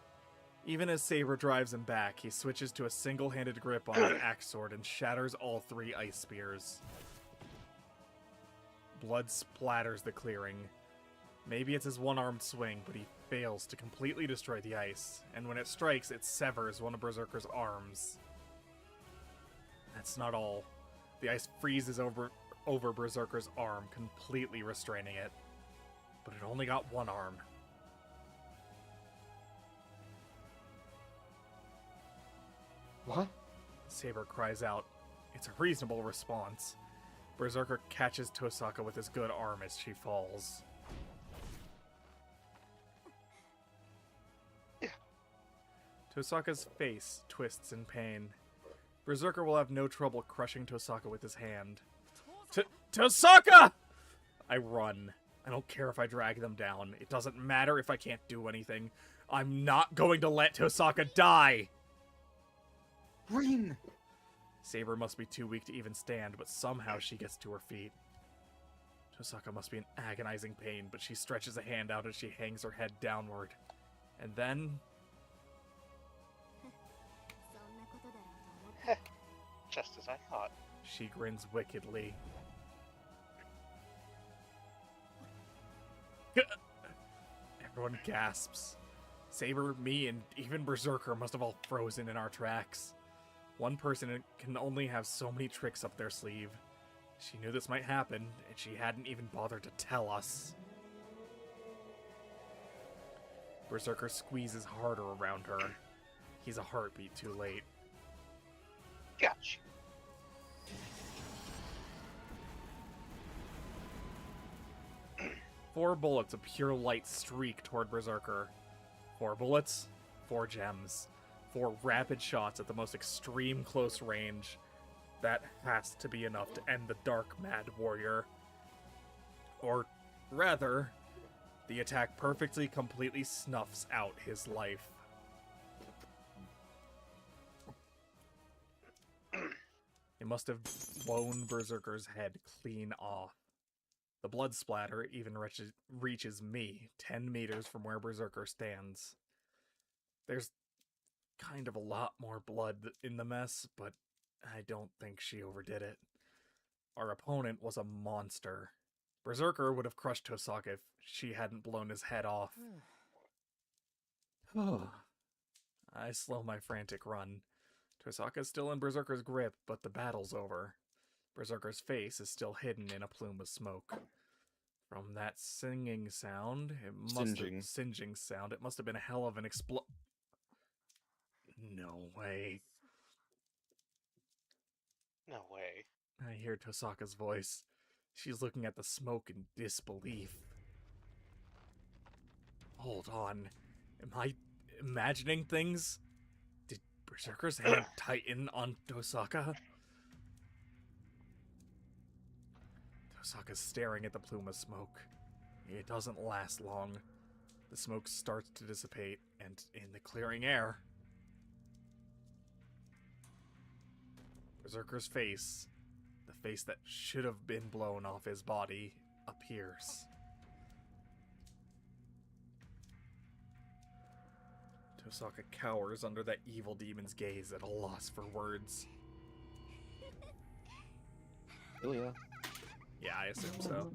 Even as Saber drives him back, he switches to a single-handed grip on his axe sword and shatters all 3 ice spears. Blood splatters the clearing. Maybe it's his one-armed swing, but he fails to completely destroy the ice, and when it strikes, it severs one of Berserker's arms. That's not all. The ice freezes over Berserker's arm, completely restraining it. But it only got one arm. What? Saber cries out. It's a reasonable response. Berserker catches Tosaka with his good arm as she falls. Tosaka's face twists in pain. Berserker will have no trouble crushing Tosaka with his hand. Tosaka! I run. I don't care if I drag them down. It doesn't matter if I can't do anything. I'm not going to let Tosaka die! Rin! Saber must be too weak to even stand, but somehow she gets to her feet. Tosaka must be in agonizing pain, but she stretches a hand out as she hangs her head downward. And then... Just as I thought. she grins wickedly. Everyone gasps. Saber, me, and even Berserker must have all frozen in our tracks. One person can only have so many tricks up their sleeve. She knew this might happen, and she hadn't even bothered to tell us. Berserker squeezes harder around her. He's a heartbeat too late. Gotcha. Four bullets of pure light streak toward Berserker. 4 bullets, 4 gems. 4 rapid shots at the most extreme close range. That has to be enough to end the Dark Mad Warrior. Or rather, the attack perfectly, completely snuffs out his life. It must have blown Berserker's head clean off. The blood splatter even reaches me, 10 meters from where Berserker stands. There's kind of a lot more blood in the mess, but I don't think she overdid it. Our opponent was a monster. Berserker would have crushed Tosaka if she hadn't blown his head off. I slow my frantic run. Tosaka's still in Berserker's grip, but the battle's over. Berserker's face is still hidden in a plume of smoke. From that singeing sound, singeing sound, it must have been a hell of an No way. No way. I hear Tosaka's voice. She's looking at the smoke in disbelief. Hold on. Am I imagining things? Did Berserker's hand tighten on Tosaka? Tosaka's staring at the plume of smoke. It doesn't last long. The smoke starts to dissipate, and in the clearing air, Berserker's face, the face that should have been blown off his body, appears. Tosaka cowers under that evil demon's gaze at a loss for words. Ilya. Yeah, I assume so.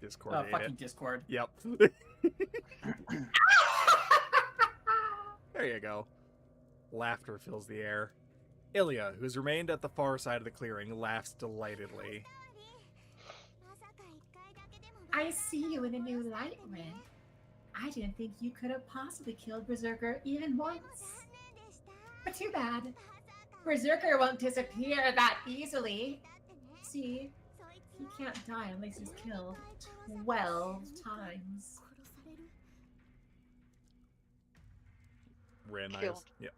Discord Oh, ate fucking it. Discord. Yep. There you go. Laughter fills the air. Ilya, who's remained at the far side of the clearing, laughs delightedly. I see you in a new light, Rin. I didn't think you could have possibly killed Berserker even once. But too bad. Berserker won't disappear that easily. See, He can't die unless he's killed 12 times. Rin eyes. Killed. Yep.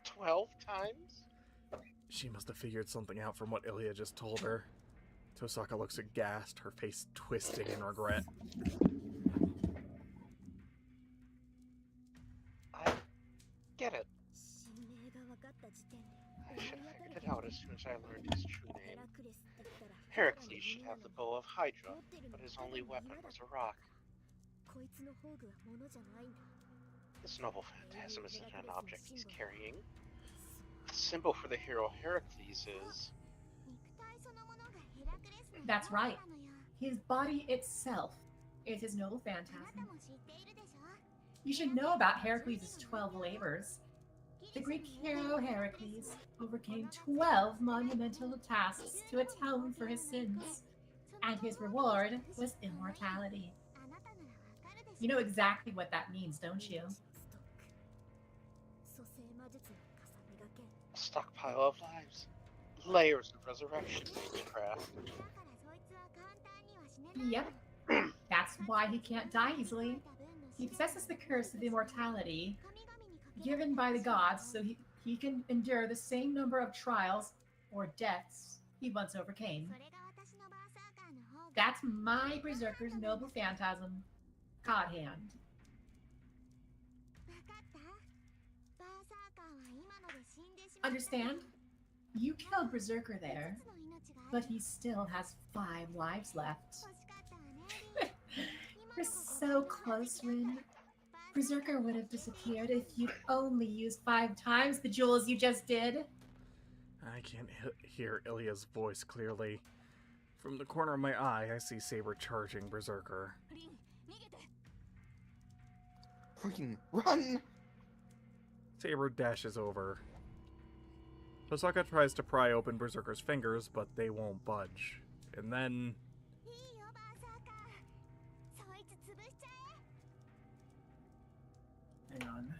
12 times? She must have figured something out from what Ilya just told her. Tosaka looks aghast, her face twisting in regret. I get it. I should have figured it out as soon as I learned his true name. Heracles should have the bow of Hydra, but his only weapon was a rock. This noble phantasm isn't an object he's carrying. The symbol for the hero Heracles is... That's right. His body itself is his noble phantasm. You should know about Heracles' 12 labors. The Greek hero Heracles overcame 12 monumental tasks to atone for his sins, and his reward was immortality. You know exactly what that means, don't you? a stockpile of lives. Layers of resurrection craft. Yep. That's why he can't die easily. He possesses the curse of immortality, given by the gods so he can endure the same number of trials or deaths he once overcame. That's my Berserker's noble phantasm, God Hand. Understand? You killed Berserker there, but he still has 5 lives left. We're so close, Rin. Berserker would have disappeared if you'd only used 5 times the jewels you just did. I can't hear Ilya's voice clearly. From the corner of my eye, I see Saber charging Berserker. Freaking run! Saber dashes over. Tosaka tries to pry open Berserker's fingers, but they won't budge. And then... Hang on.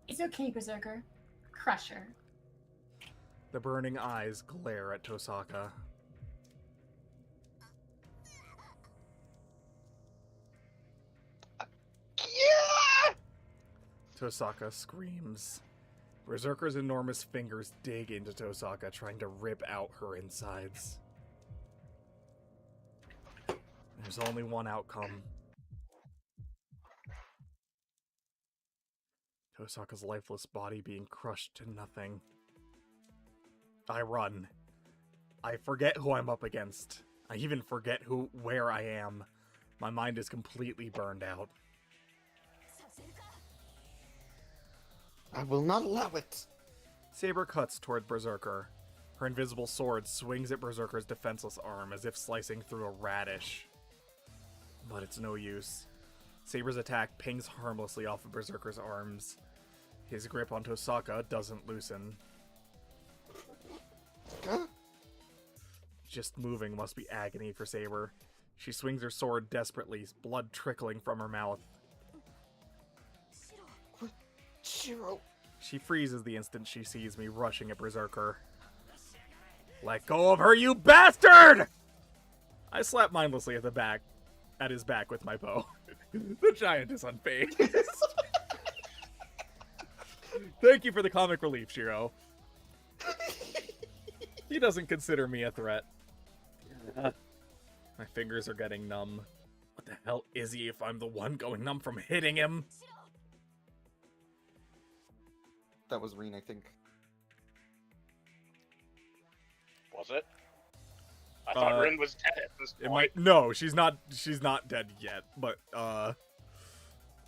It's okay, Berserker. Crush her. the burning eyes glare at Tosaka. Yeah! Tosaka screams. Berserker's enormous fingers dig into Tosaka, trying to rip out her insides. There's only one outcome. Tosaka's lifeless body being crushed to nothing. I run. I forget who I'm up against. I even forget where I am. My mind is completely burned out. I will not allow it! Saber cuts toward Berserker. Her invisible sword swings at Berserker's defenseless arm as if slicing through a radish. But it's no use. Saber's attack pings harmlessly off of Berserker's arms. His grip on Tosaka doesn't loosen. Huh? Just moving must be agony for Saber. She swings her sword desperately, blood trickling from her mouth. Shiro! She freezes the instant she sees me rushing at Berserker. Let go of her, you bastard! I slap mindlessly at his back with my bow. The giant is unfazed. Thank you for the comic relief, Shiro. He doesn't consider me a threat. My fingers are getting numb. What the hell is he if I'm the one going numb from hitting him? That was Reen, I think. Was it? I thought Rin was dead at this point. It might. No, she's not dead yet. But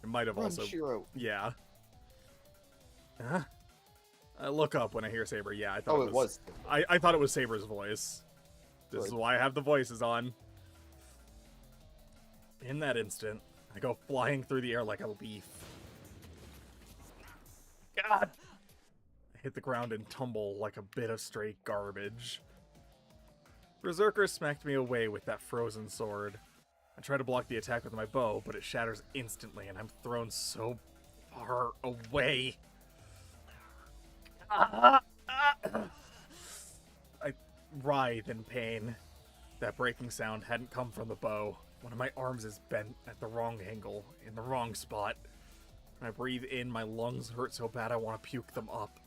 it might have Run, also. Shiro! Yeah. Huh? I look up when I hear Saber. Yeah, I thought Oh, it was. I thought it was Saber's voice. This is Good. why I have the voices on. In that instant, I go flying through the air like a leaf. God! I hit the ground and tumble like a bit of stray garbage. Berserker smacked me away with that frozen sword. I try to block the attack with my bow, but it shatters instantly, and I'm thrown so far away. I writhe in pain. That breaking sound hadn't come from the bow. One of my arms is bent at the wrong angle, in the wrong spot. When I breathe in, my lungs hurt so bad I want to puke them up.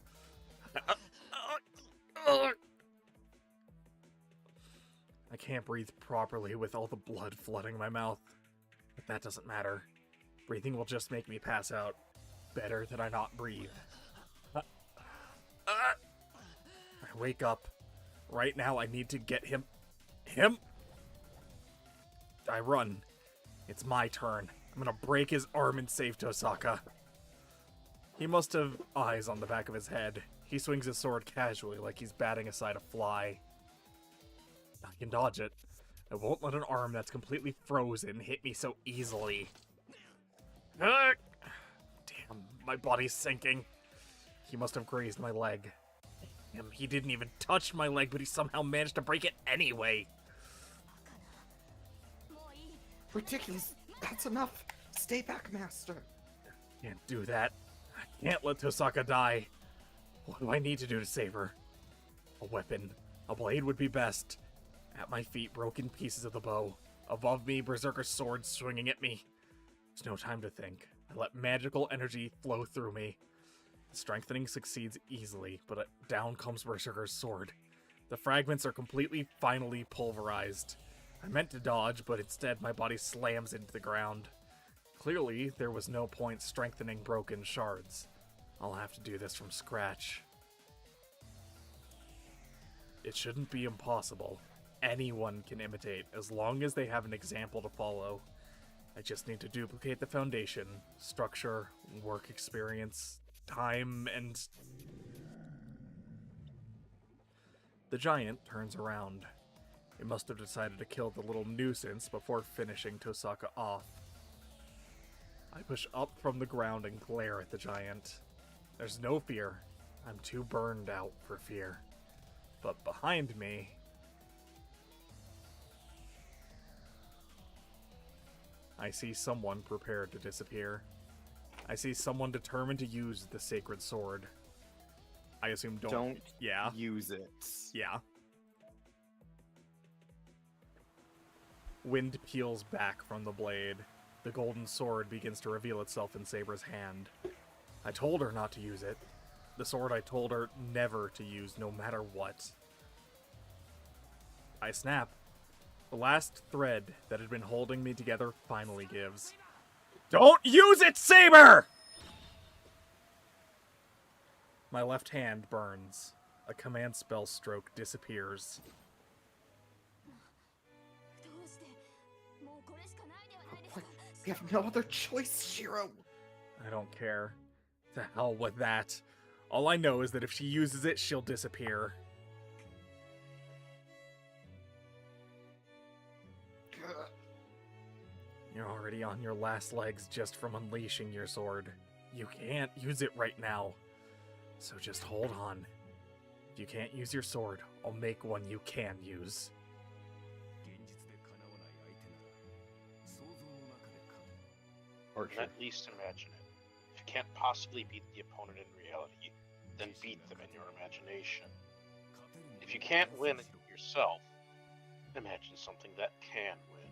I can't breathe properly with all the blood flooding my mouth. But that doesn't matter. Breathing will just make me pass out. Better that I not breathe. I wake up. Right now I need to get him. I run. It's my turn. I'm gonna break his arm and save Tosaka. He must have eyes on the back of his head. He swings his sword casually like he's batting aside a fly. I can dodge it. I won't let an arm that's completely frozen hit me so easily. Damn, my body's sinking. He must have grazed my leg. Damn, he didn't even touch my leg, but he somehow managed to break it anyway. Ridiculous. That's enough. Stay back, Master. Can't do that. I can't let Tosaka die. What do I need to do to save her? A weapon. A blade would be best. At my feet, broken pieces of the bow. Above me, Berserker's sword swinging at me. There's no time to think. I let magical energy flow through me. The strengthening succeeds easily, but down comes Berserker's sword. The fragments are completely, finally pulverized. I meant to dodge, but instead my body slams into the ground. Clearly, there was no point strengthening broken shards. I'll have to do this from scratch. It shouldn't be impossible. Anyone can imitate, as long as they have an example to follow. I just need to duplicate the foundation, structure, work experience, time, and... The giant turns around. It must have decided to kill the little nuisance before finishing Tosaka off. I push up from the ground and glare at the giant. There's no fear. I'm too burned out for fear. But behind me... I see someone prepared to disappear. I see someone determined to use the sacred sword. I assume don't yeah. Use it. Yeah. Wind peels back from the blade. The golden sword begins to reveal itself in Saber's hand. I told her not to use it. The sword I told her never to use, no matter what. I snap. The last thread that had been holding me together finally gives. Don't use it, Saber! My left hand burns. A command spell stroke disappears. What? We have no other choice, Shiro. I don't care. To hell with that. All I know is that if she uses it, she'll disappear. You're already on your last legs just from unleashing your sword. You can't use it right now. So just hold on. If you can't use your sword, I'll make one you can use. Or At least imagine it. If you can't possibly beat the opponent in reality, then beat them in your imagination. If you can't win yourself, imagine something that can win.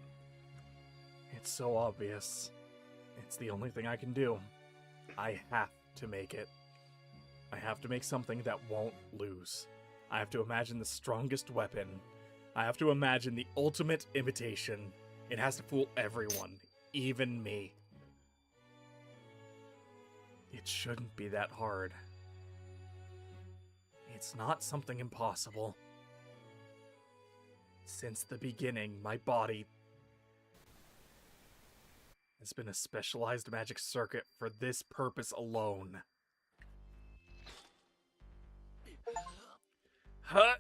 It's so obvious. It's the only thing I can do. I have to make it. I have to make something that won't lose. I have to imagine the strongest weapon. I have to imagine the ultimate imitation. It has to fool everyone, even me. It shouldn't be that hard. It's not something impossible. Since the beginning, my body has been a specialized magic circuit for this purpose alone. Huh?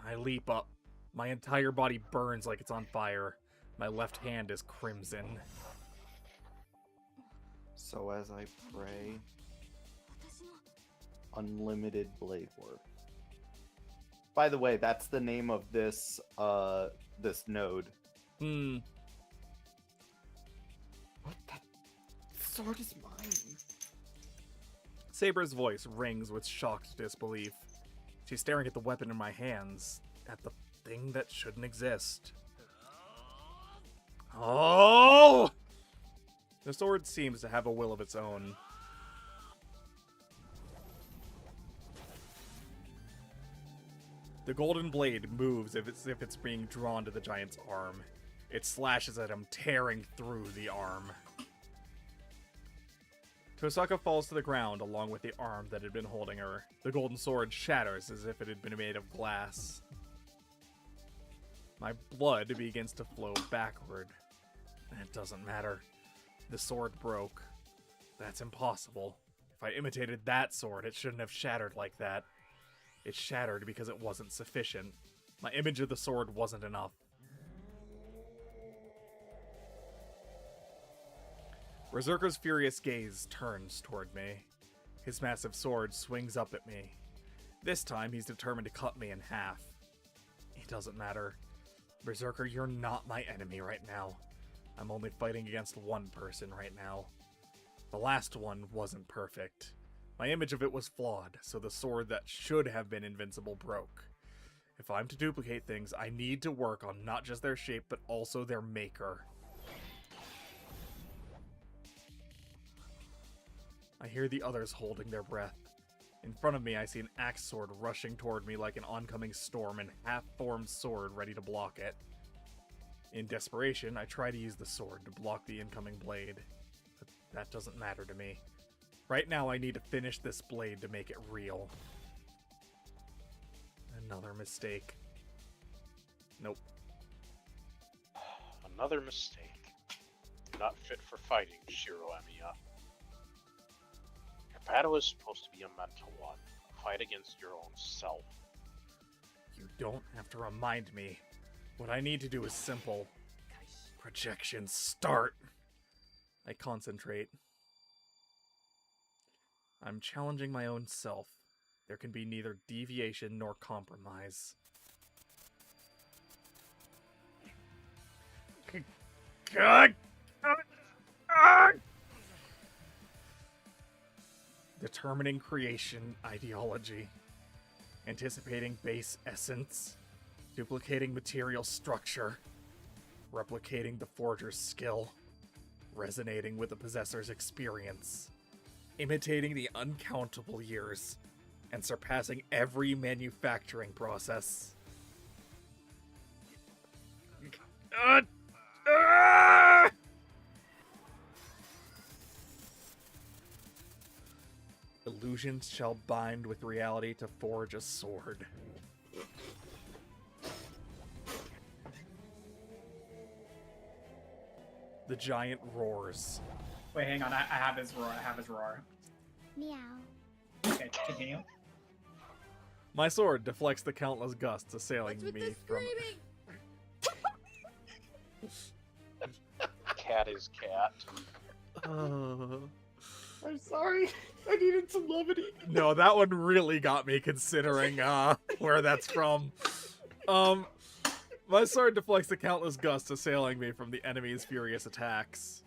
I leap up. My entire body burns like it's on fire. My left hand is crimson. So as I pray, unlimited blade work. By the way, that's the name of this this node. What? That sword is mine. Saber's voice rings with shocked disbelief. She's staring at the weapon in my hands, at the thing that shouldn't exist. Oh! The sword seems to have a will of its own. The golden blade moves as if it's being drawn to the giant's arm. It slashes at him, tearing through the arm. Tosaka falls to the ground along with the arm that had been holding her. The golden sword shatters as if it had been made of glass. My blood begins to flow backward. It doesn't matter. The sword broke. That's impossible. If I imitated that sword, it shouldn't have shattered like that. It shattered because it wasn't sufficient. My image of the sword wasn't enough. Berserker's furious gaze turns toward me. His massive sword swings up at me. This time, he's determined to cut me in half. It doesn't matter. Berserker, you're not my enemy right now. I'm only fighting against one person right now. The last one wasn't perfect. My image of it was flawed, so the sword that should have been invincible broke. If I'm to duplicate things, I need to work on not just their shape, but also their maker. I hear the others holding their breath. In front of me, I see an axe sword rushing toward me like an oncoming storm, and half-formed sword ready to block it. In desperation, I try to use the sword to block the incoming blade, but that doesn't matter to me. Right now, I need to finish this blade to make it real. Another mistake. Nope. Another mistake. Not fit for fighting, Shiro Emiya. Your battle is supposed to be a mental one. A fight against your own self. You don't have to remind me. What I need to do is simple. Projection start. I concentrate. I'm challenging my own self. There can be neither deviation nor compromise. God! Determining creation ideology. Anticipating base essence. Duplicating material structure. Replicating the forger's skill. Resonating with the possessor's experience. Imitating the uncountable years. And surpassing every manufacturing process. Illusions shall bind with reality to forge a sword. The giant roars. Wait, hang on. I have his roar. I have his roar. Meow. Okay, continue. My sword deflects the countless gusts assailing What's with me the from. screaming? Cat is cat. I'm sorry. I needed some levity. No, that one really got me considering where that's from. My sword deflects the countless gusts assailing me from the enemy's furious attacks.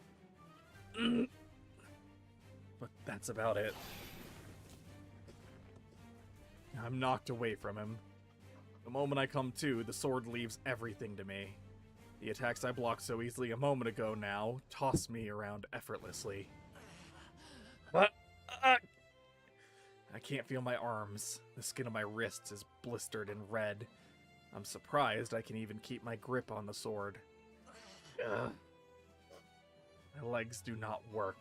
But that's about it. I'm knocked away from him. The moment I come to, the sword leaves everything to me. The attacks I blocked so easily a moment ago now toss me around effortlessly. I can't feel my arms. The skin of my wrists is blistered and red. I'm surprised I can even keep my grip on the sword. Ugh. My legs do not work.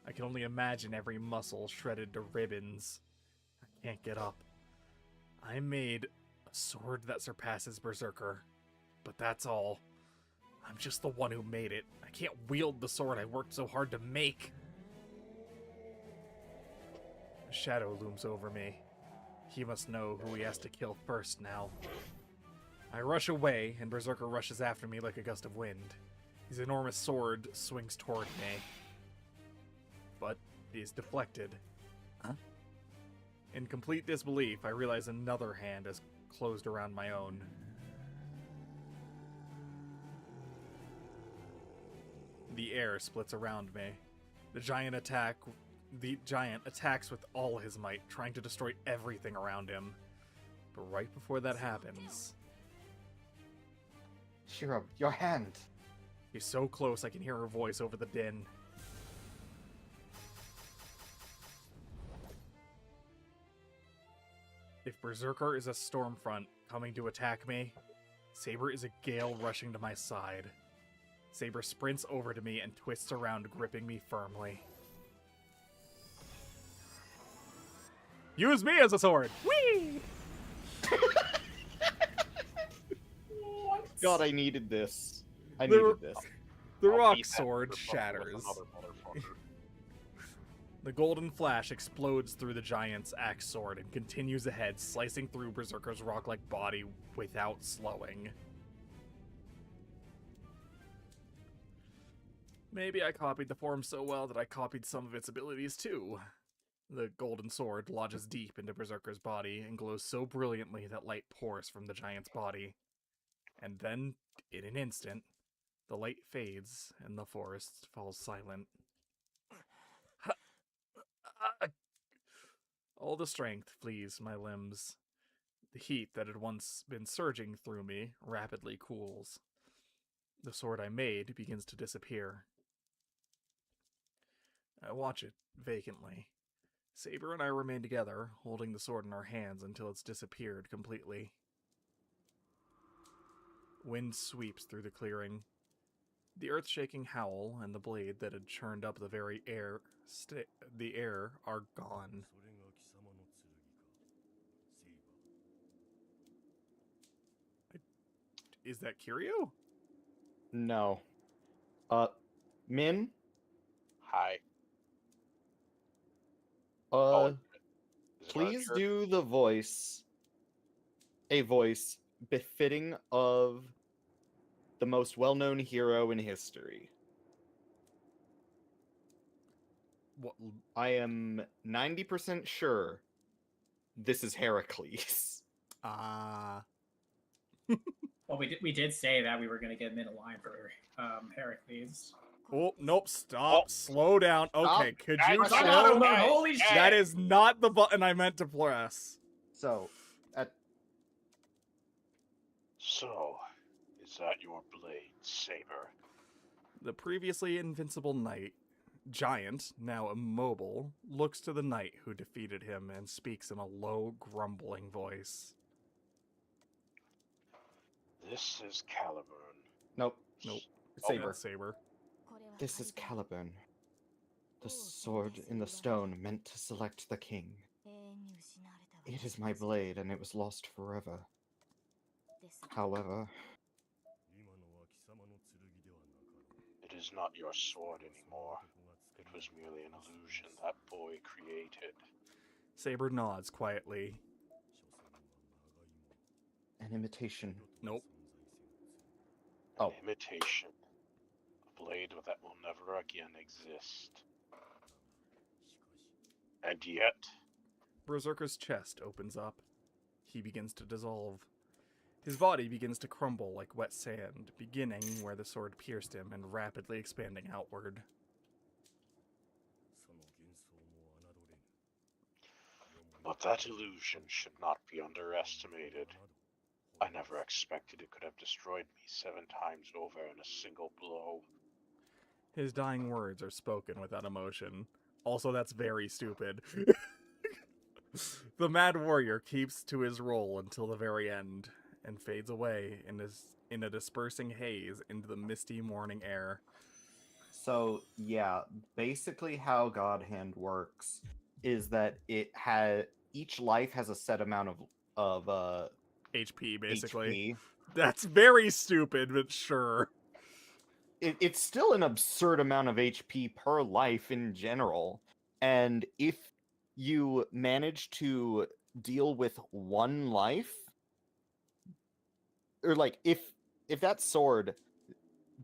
I can only imagine every muscle shredded to ribbons. I can't get up. I made a sword that surpasses Berserker, but that's all. I'm just the one who made it. I can't wield the sword I worked so hard to make. A shadow looms over me. He must know who he has to kill first now. I rush away, and Berserker rushes after me like a gust of wind. His enormous sword swings toward me, but is deflected. Huh? In complete disbelief, I realize another hand is closed around my own. The air splits around me. The giant attacks with all his might, trying to destroy everything around him. But right before that happens, Shiro, your hand! She's so close I can hear her voice over the din. If Berserker is a stormfront coming to attack me, Saber is a gale rushing to my side. Saber sprints over to me and twists around, gripping me firmly. Use me as a sword! Whee! God, I needed this. I The- needed this. The I'll rock beat that sword motherfucker with shatters. another motherfucker. The golden flash explodes through the giant's axe sword and continues ahead, slicing through Berserker's rock-like body without slowing. Maybe I copied the form so well that I copied some of its abilities too. The golden sword lodges deep into Berserker's body and glows so brilliantly that light pours from the giant's body. And then, in an instant, the light fades and the forest falls silent. All the strength flees my limbs. The heat that had once been surging through me rapidly cools. The sword I made begins to disappear. I watch it vacantly. Saber and I remain together, holding the sword in our hands until it's disappeared completely. Wind sweeps through the clearing. The earth-shaking howl and the blade that had churned up the very air, are gone. Is that Kiryu? No. Min? Hi. Uh, Oh, is it please Archer? do the voice. A voice befitting of the most well-known hero in history. What? I am 90% sure this is Heracles. Well, we did say that we were going to get Min a line for Heracles. Oh, nope, stop. Oh. Slow down. Okay, Stop. could Guys, you I I got got slow him, down? holy shit! That is not the button I meant to press. So, So, is that your blade, Saber? The previously invincible knight, giant, now immobile, looks to the knight who defeated him and speaks in a low, grumbling voice. This is Caliburn. nope. Nope. Saber. That's Saber. This is Caliburn. The sword in the stone meant to select the king. It is my blade, and it was lost forever. However, It is not your sword anymore. It was merely an illusion that boy created. Saber nods quietly. an imitation. Nope. Oh. Imitation. A blade that will never again exist. And yet, Berserker's chest opens up. He begins to dissolve. His body begins to crumble like wet sand, beginning where the sword pierced him and rapidly expanding outward. but that illusion should not be underestimated. I never expected it could have destroyed me 7 times over in a single blow. His dying words are spoken without emotion. Also, that's very stupid. The Mad Warrior keeps to his role until the very end, and fades away in a dispersing haze into the misty morning air. So, yeah, basically how God Hand works is that each life has a set amount of HP, basically. HP. That's very stupid, but sure. It's still an absurd amount of HP per life in general. And if you manage to deal with one life, or like if that sword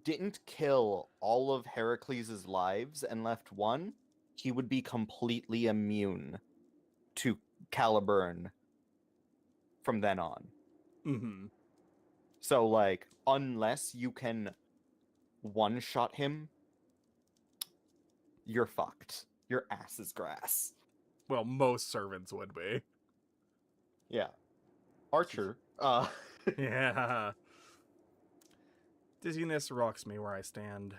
didn't kill all of Heracles' lives and left one, he would be completely immune to Caliburn from then on. Mm-hmm. So, like, unless you can one-shot him, you're fucked. Your ass is grass. Well, most servants would be. Yeah. Archer, Yeah. Dizziness rocks me where I stand.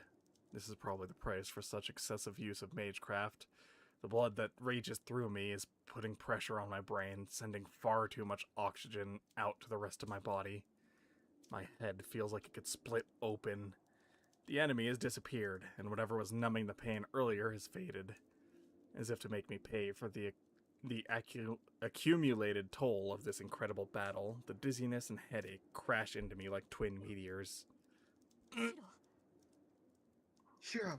This is probably the price for such excessive use of magecraft. The blood that rages through me is putting pressure on my brain, sending far too much oxygen out to the rest of my body. My head feels like it could split open. The enemy has disappeared, and whatever was numbing the pain earlier has faded. As if to make me pay for the accumulated toll of this incredible battle, the dizziness and headache crash into me like twin meteors. Shiro.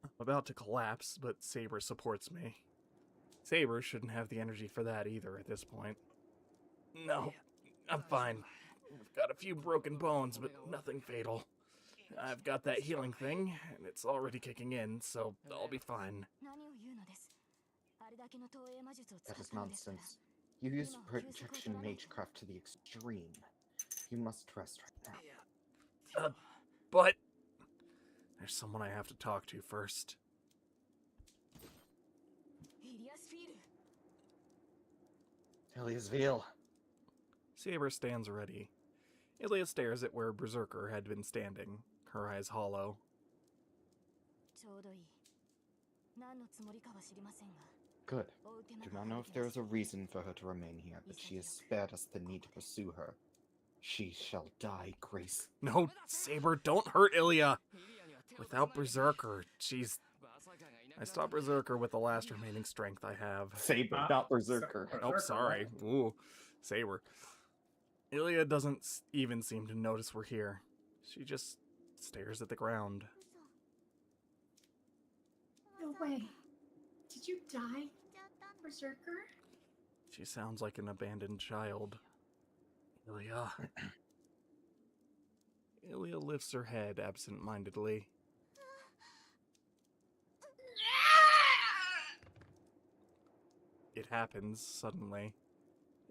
I'm about to collapse, but Saber supports me. Saber shouldn't have the energy for that either at this point. No, I'm fine. I've got a few broken bones, but nothing fatal. I've got that healing thing, and it's already kicking in, so I'll be fine. That is nonsense. You use projection magecraft to the extreme. You must rest right now. But there's someone I have to talk to first. Ilia's veil. Saber stands ready. Ilia stares at where Berserker had been standing, her eyes hollow. Good. Do not know if there is a reason for her to remain here, but she has spared us the need to pursue her. She shall die, Grace. No, Saber, don't hurt Ilia! Without Berserker, I stopped Berserker with the last remaining strength I have. Saber, not Berserker. Oh, sorry. Ooh, Saber. Ilia doesn't even seem to notice we're here. She just stares at the ground. No way. Did you die, Berserker? She sounds like an abandoned child. Ilia. Ilia lifts her head absent-mindedly. It happens suddenly.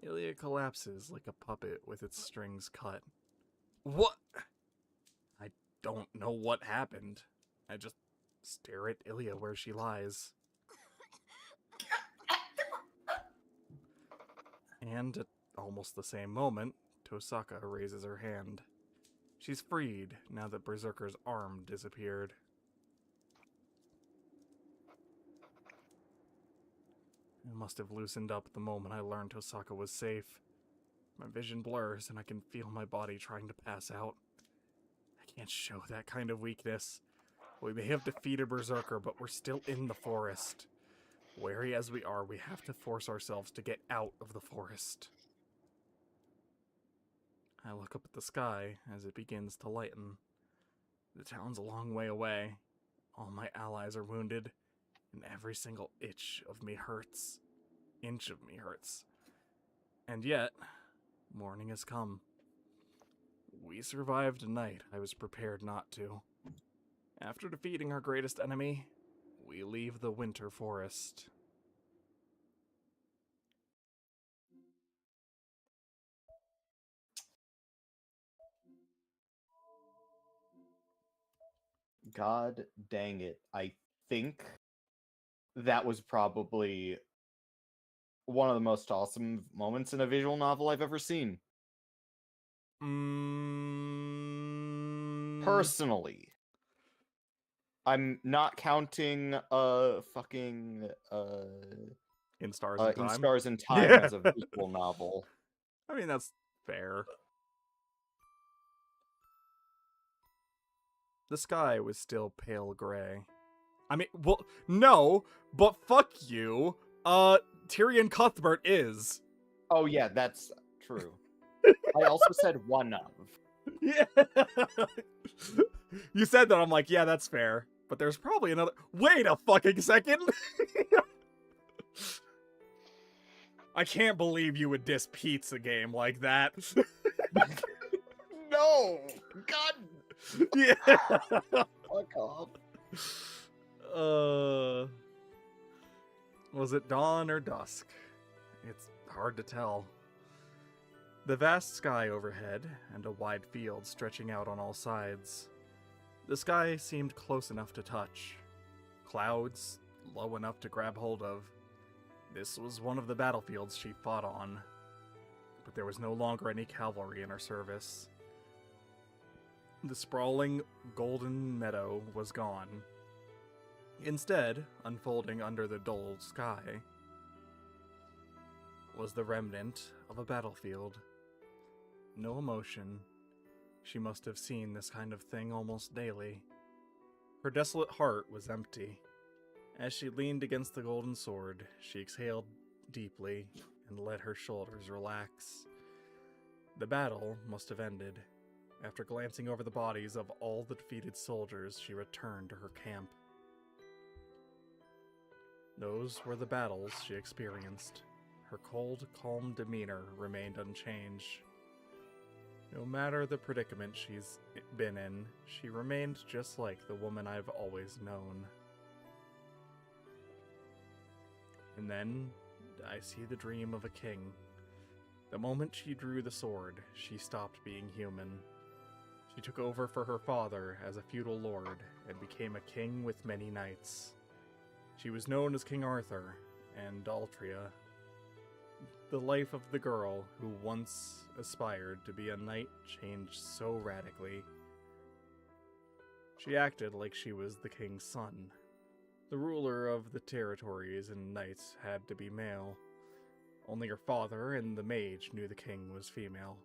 Ilia collapses like a puppet with its strings cut. What? I don't know what happened. I just stare at Ilia where she lies. And at almost the same moment, Tosaka raises her hand. She's freed now that Berserker's arm disappeared. It must have loosened up the moment I learned Tosaka was safe. My vision blurs and I can feel my body trying to pass out. I can't show that kind of weakness. We may have defeated Berserker, but we're still in the forest. Wary as we are, we have to force ourselves to get out of the forest. I look up at the sky as it begins to lighten. The town's a long way away. All my allies are wounded, and every single inch of me hurts. And yet, morning has come. We survived a night I was prepared not to. After defeating our greatest enemy, we leave the winter forest. God dang it. I think that was probably one of the most awesome moments in a visual novel I've ever seen. Personally. I'm not counting fucking In Stars in Time. In Stars in Time Yeah. as a visual novel. I mean, that's fair. The sky was still pale gray. I mean, well, no, but fuck you. Tyrion Cuthbert is. Oh yeah, that's true. I also said one of. Yeah. You said that, I'm like, yeah, that's fair. But there's probably another. Wait a fucking second. I can't believe you would diss Pizza Game like that. No! God! Yeah. Fuck off. Was it dawn or dusk? It's hard to tell. The vast sky overhead, and a wide field stretching out on all sides. The sky seemed close enough to touch. Clouds low enough to grab hold of. This was one of the battlefields she fought on. but there was no longer any cavalry in her service. The sprawling golden meadow was gone. Instead, unfolding under the dull sky, was the remnant of a battlefield. No emotion. She must have seen this kind of thing almost daily. Her desolate heart was empty. As she leaned against the golden sword, she exhaled deeply and let her shoulders relax. The battle must have ended. After glancing over the bodies of all the defeated soldiers, she returned to her camp. Those were the battles she experienced. Her cold, calm demeanor remained unchanged. No matter the predicament she's been in, she remained just like the woman I've always known. And then, I see the dream of a king. The moment she drew the sword, she stopped being human. She took over for her father as a feudal lord and became a king with many knights. She was known as King Arthur and Altria. The life of the girl who once aspired to be a knight changed so radically. She acted like she was the king's son. The ruler of the territories and knights had to be male. Only her father and the mage knew the king was female.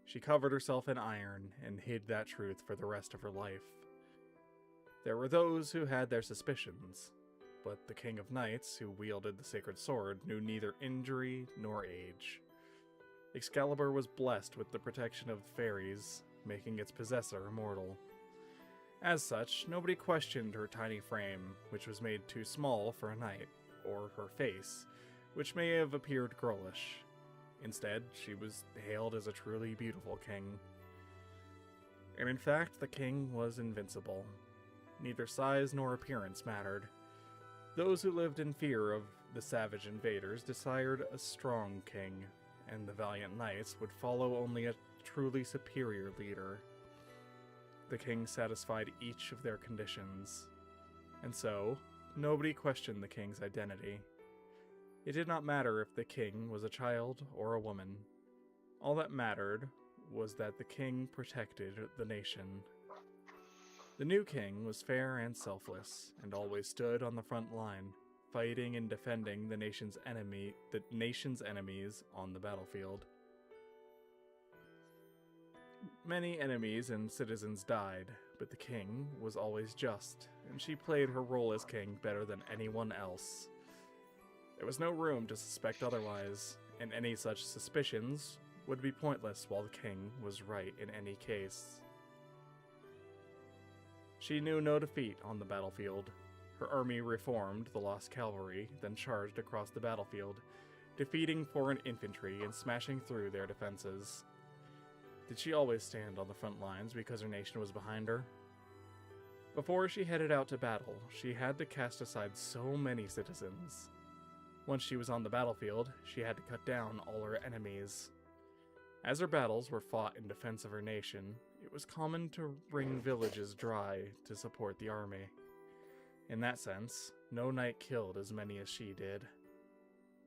She covered herself in iron and hid that truth for the rest of her life. There were those who had their suspicions, but the King of Knights, who wielded the sacred sword, knew neither injury nor age. Excalibur was blessed with the protection of the fairies, making its possessor immortal. As such, nobody questioned her tiny frame, which was made too small for a knight, or her face, which may have appeared girlish. Instead, she was hailed as a truly beautiful king. And in fact, the king was invincible. Neither size nor appearance mattered. Those who lived in fear of the savage invaders desired a strong king, and the valiant knights would follow only a truly superior leader. The king satisfied each of their conditions, and so, nobody questioned the king's identity. It did not matter if the king was a child or a woman. All that mattered was that the king protected the nation. The new king was fair and selfless, and always stood on the front line, fighting and defending the nation's enemies on the battlefield. Many enemies and citizens died, but the king was always just, and she played her role as king better than anyone else. There was no room to suspect otherwise, and any such suspicions would be pointless while the king was right in any case. She knew no defeat on the battlefield. Her army reformed the lost cavalry, then charged across the battlefield, defeating foreign infantry and smashing through their defenses. Did she always stand on the front lines because her nation was behind her? Before she headed out to battle, she had to cast aside so many citizens. Once she was on the battlefield, she had to cut down all her enemies. As her battles were fought in defense of her nation, it was common to wring villages dry to support the army. In that sense, no knight killed as many as she did.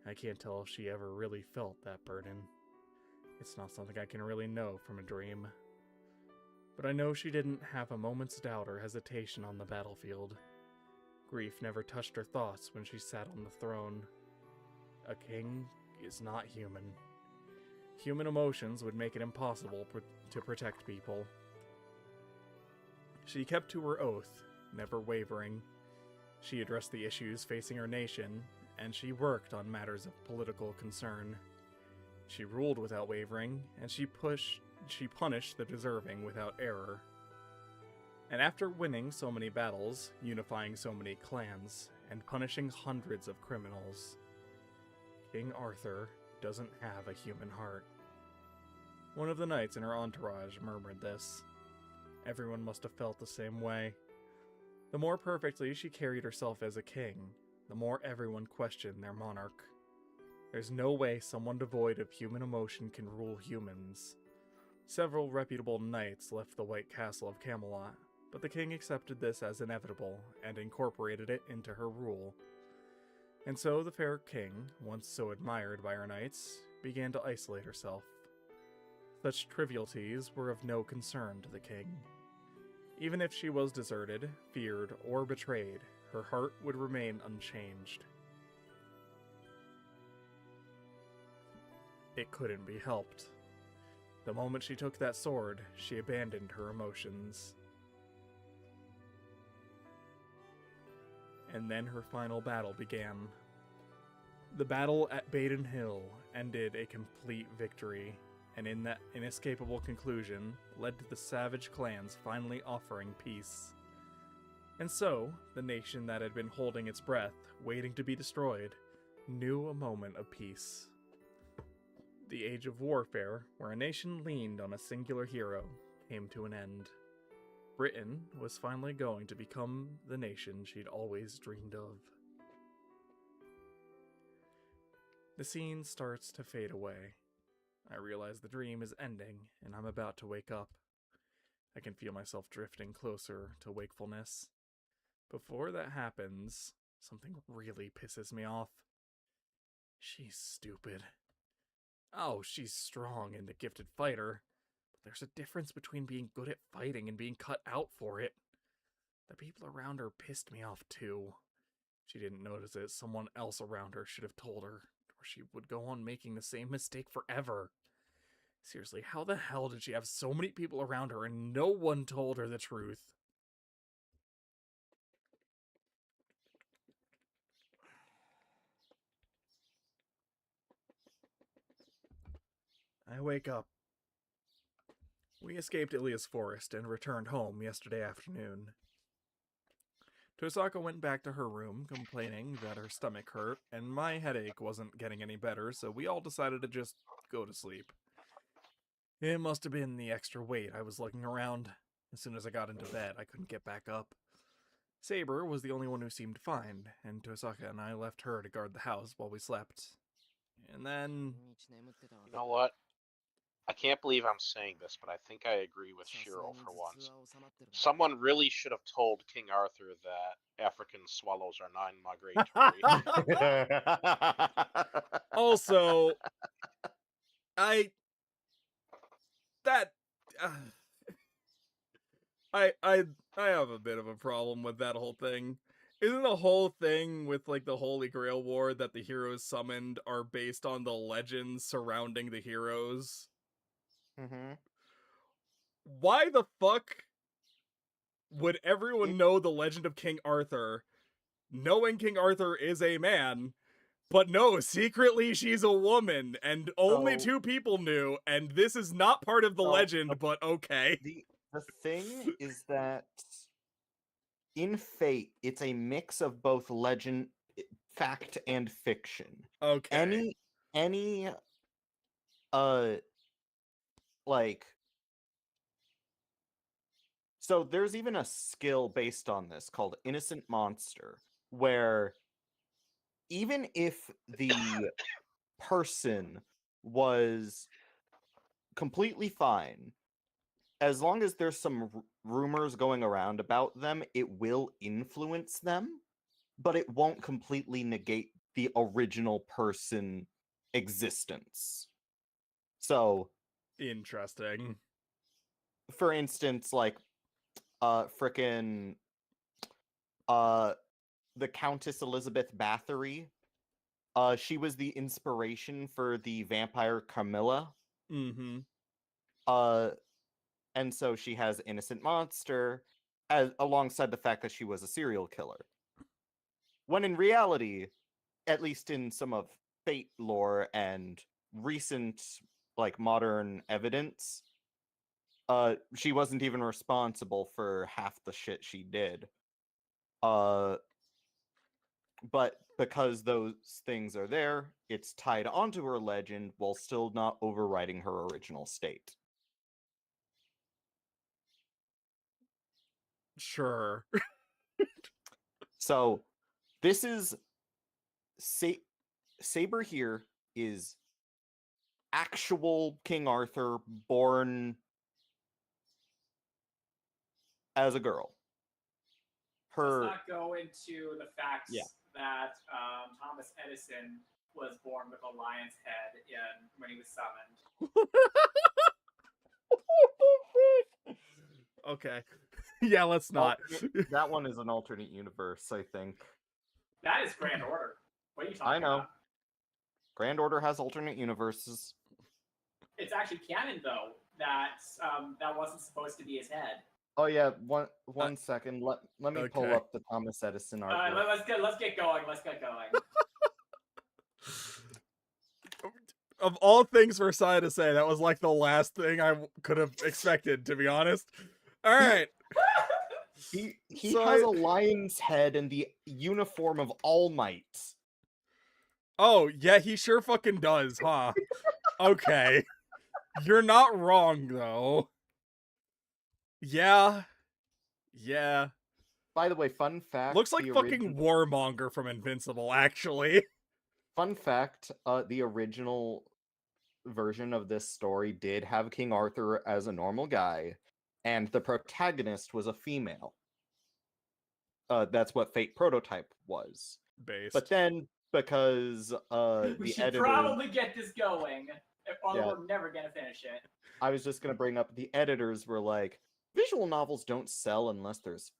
I can't tell if she ever really felt that burden. It's not something I can really know from a dream. But I know she didn't have a moment's doubt or hesitation on the battlefield. Grief never touched her thoughts when she sat on the throne. A king is not human. Human emotions would make it impossible to protect people. She kept to her oath, never wavering. She addressed the issues facing her nation, and she worked on matters of political concern. She ruled without wavering, and she punished the deserving without error. And after winning so many battles, unifying so many clans, and punishing hundreds of criminals, King Arthur doesn't have a human heart. One of the knights in her entourage murmured this. Everyone must have felt the same way. The more perfectly she carried herself as a king, the more everyone questioned their monarch. There's no way someone devoid of human emotion can rule humans. Several reputable knights left the White Castle of Camelot, but the king accepted this as inevitable and incorporated it into her rule. And so the fair king, once so admired by her knights, began to isolate herself. Such trivialities were of no concern to the king. Even if she was deserted, feared, or betrayed, her heart would remain unchanged. It couldn't be helped. The moment she took that sword, she abandoned her emotions. And then her final battle began. The battle at Baden Hill ended a complete victory, and in that inescapable conclusion led to the savage clans finally offering peace. And so, the nation that had been holding its breath, waiting to be destroyed, knew a moment of peace. The age of warfare, where a nation leaned on a singular hero, came to an end. Britain was finally going to become the nation she'd always dreamed of. The scene starts to fade away. I realize the dream is ending, and I'm about to wake up. I can feel myself drifting closer to wakefulness. Before that happens, something really pisses me off. She's stupid. Oh, she's strong and a gifted fighter, but there's a difference between being good at fighting and being cut out for it. The people around her pissed me off too. She didn't notice it. Someone else around her should have told her, or she would go on making the same mistake forever. Seriously, how the hell did she have so many people around her and no one told her the truth? I wake up. We escaped Ilia's forest and returned home yesterday afternoon. Tosaka went back to her room, complaining that her stomach hurt, and my headache wasn't getting any better, so we all decided to just go to sleep. It must have been the extra weight I was lugging around. As soon as I got into bed, I couldn't get back up. Saber was the only one who seemed fine, and Tosaka and I left her to guard the house while we slept. And then... You know what? I can't believe I'm saying this, but I think I agree with Shiro for once. Someone really should have told King Arthur that African swallows are non-migratory. Also, I have a bit of a problem with that whole thing. Isn't the whole thing with like the Holy Grail War that the heroes summoned are based on the legends surrounding the heroes? Mm-hmm. Why the fuck would everyone know the legend of King Arthur, knowing King Arthur is a man, but no, secretly she's a woman, and only two people knew, and this is not part of the legend, but okay. The thing is that in Fate, it's a mix of both legend, fact, and fiction. Okay. Any like, so there's even a skill based on this called Innocent Monster, where even if the person was completely fine, as long as there's some rumors going around about them, it will influence them, but it won't completely negate the original person existence. So, interesting. For instance, like frickin' the Countess Elizabeth Bathory, she was the inspiration for the vampire Carmilla. Mm-hmm. And so she has Innocent Monster alongside the fact that she was a serial killer. When in reality, at least in some of Fate lore and recent, like, modern evidence, she wasn't even responsible for half the shit she did. But because those things are there, it's tied onto her legend while still not overriding her original state. Sure. So, this is... Saber here is actual King Arthur born as a girl. Let's not go into the facts that Thomas Edison was born with a lion's head when he was summoned. Okay. Yeah, let's not. That one is an alternate universe, I think. That is Grand Order. What are you talking I know. about? Grand Order has alternate universes. It's actually canon, though, that that wasn't supposed to be his head. Oh yeah, one second. Let me pull okay. up the Thomas Edison artwork. Let's get going. Let's get going. Of all things for Sai to say, that was like the last thing I could have expected, to be honest. All right. He So has a lion's head and the uniform of All Might. Oh, yeah, he sure fucking does, huh? Okay. You're not wrong, though. Yeah. Yeah. By the way, fun fact. Looks like fucking Warmonger from Invincible, actually. Fun fact, the original version of this story did have King Arthur as a normal guy, and the protagonist was a female. That's what Fate Prototype was. Based. But then, because we the should editor... probably get this going, or Yeah. we're never gonna finish it. I was just gonna bring up, the editors were like, visual novels don't sell unless there's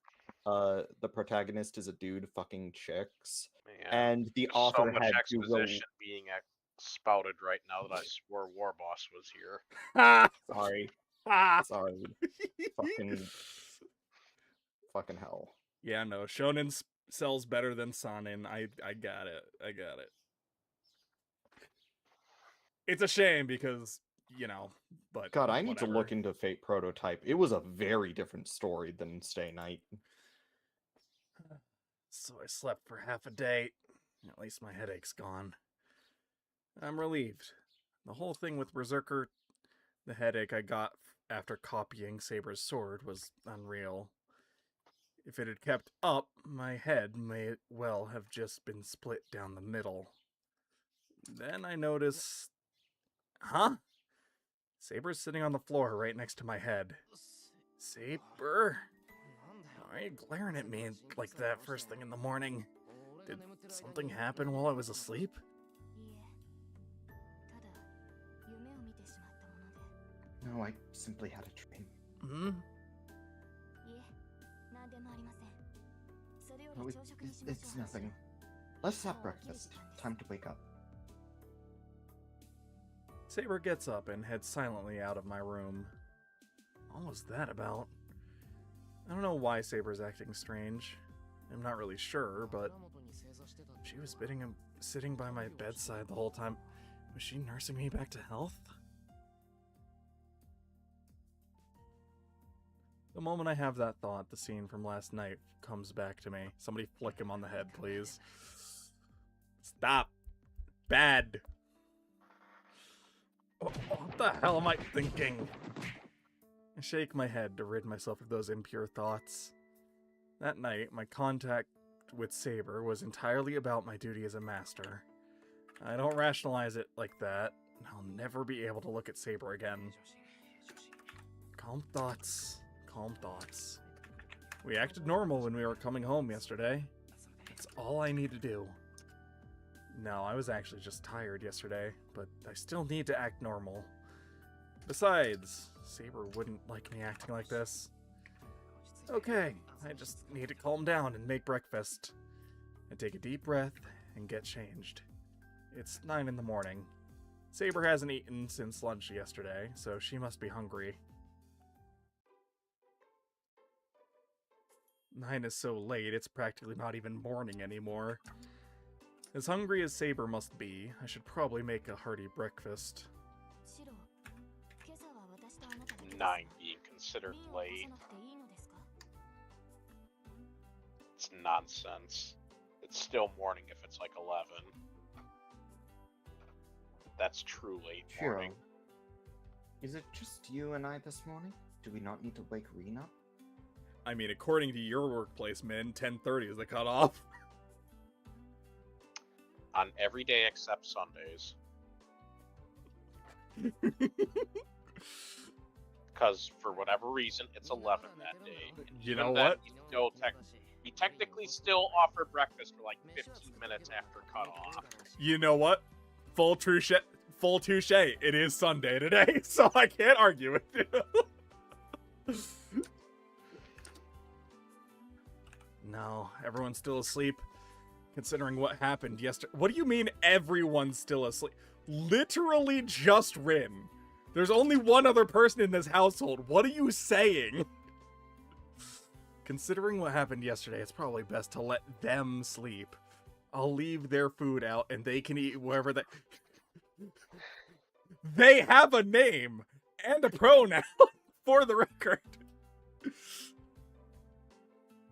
the protagonist is a dude fucking chicks. Yeah. And the There's author so much had to exposition being spouted right now that I swore Warboss was here. Sorry. Sorry. Fucking hell. Yeah, no, Shonen sells better than Sanin. I got it. I got it. It's a shame because, you know, but God, I need to whatever. look into Fate Prototype. It was a very different story than Stay Night. So I slept for half a day. At least my headache's gone. I'm relieved. The whole thing with Berserker, the headache I got after copying Saber's sword was unreal. If it had kept up, my head may well have just been split down the middle. Then I noticed... Huh? Saber's sitting on the floor right next to my head. Saber? Why are you glaring at me like that first thing in the morning? Did something happen while I was asleep? No, I simply had a dream. Hmm? No, it's nothing. Let's have breakfast. Time to wake up. Saber gets up and heads silently out of my room. What was that about? I don't know why Saber's acting strange. I'm not really sure, but she was sitting by my bedside the whole time. Was she nursing me back to health? The moment I have that thought, the scene from last night comes back to me. Somebody flick him on the head, please. Stop. Bad. What the hell am I thinking? I shake my head to rid myself of those impure thoughts. That night, my contact with Saber was entirely about my duty as a master. I don't rationalize it like that. I'll never be able to look at Saber again. Calm thoughts. Calm thoughts. We acted normal when we were coming home yesterday. That's all I need to do. No, I was actually just tired yesterday, but I still need to act normal. Besides, Saber wouldn't like me acting like this. Okay, I just need to calm down and make breakfast. I take a deep breath and get changed. It's 9 in the morning. Saber hasn't eaten since lunch yesterday, so she must be hungry. 9 is so late, it's practically not even morning anymore. As hungry as Saber must be, I should probably make a hearty breakfast. 9 being considered late. It's nonsense. It's still morning if it's like 11. That's true late Shiro, morning. is it just you and I this morning? Do we not need to wake Reen up? I mean, according to your workplace, Min, 10:30 is the cutoff. On every day except Sundays. Because for whatever reason, it's 11 that day. And You even know then, what? we still We technically still offer breakfast for like 15 minutes after cutoff. You know what? Full touche. It is Sunday today, so I can't argue with you. No, everyone's still asleep. Considering what happened yesterday. What do you mean everyone's still asleep? Literally just Rin. There's only one other person in this household. What are you saying? Considering what happened yesterday, it's probably best to let them sleep. I'll leave their food out and they can eat wherever they... They have a name and a pronoun, for the record.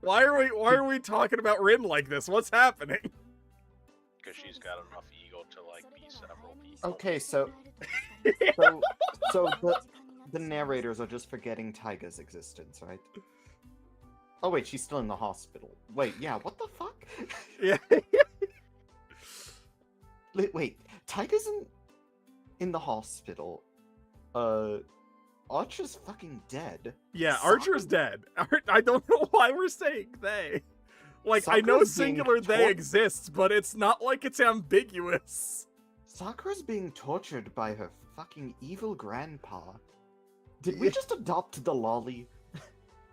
Why are we talking about Rin like this? What's happening? Because she's got enough ego to like be several people. Okay, so the narrators are just forgetting Taiga's existence, right? Oh wait, she's still in the hospital. Wait, yeah, what the fuck? Yeah. Wait, Taiga's in the hospital. Archer's fucking dead. Yeah, Sakura- Archer's dead. I don't know why we're saying they. Like, I know Sakura's being singular they exists, but it's not like it's ambiguous. Sakura's being tortured by her fucking evil grandpa. Did we just adopt the lolly?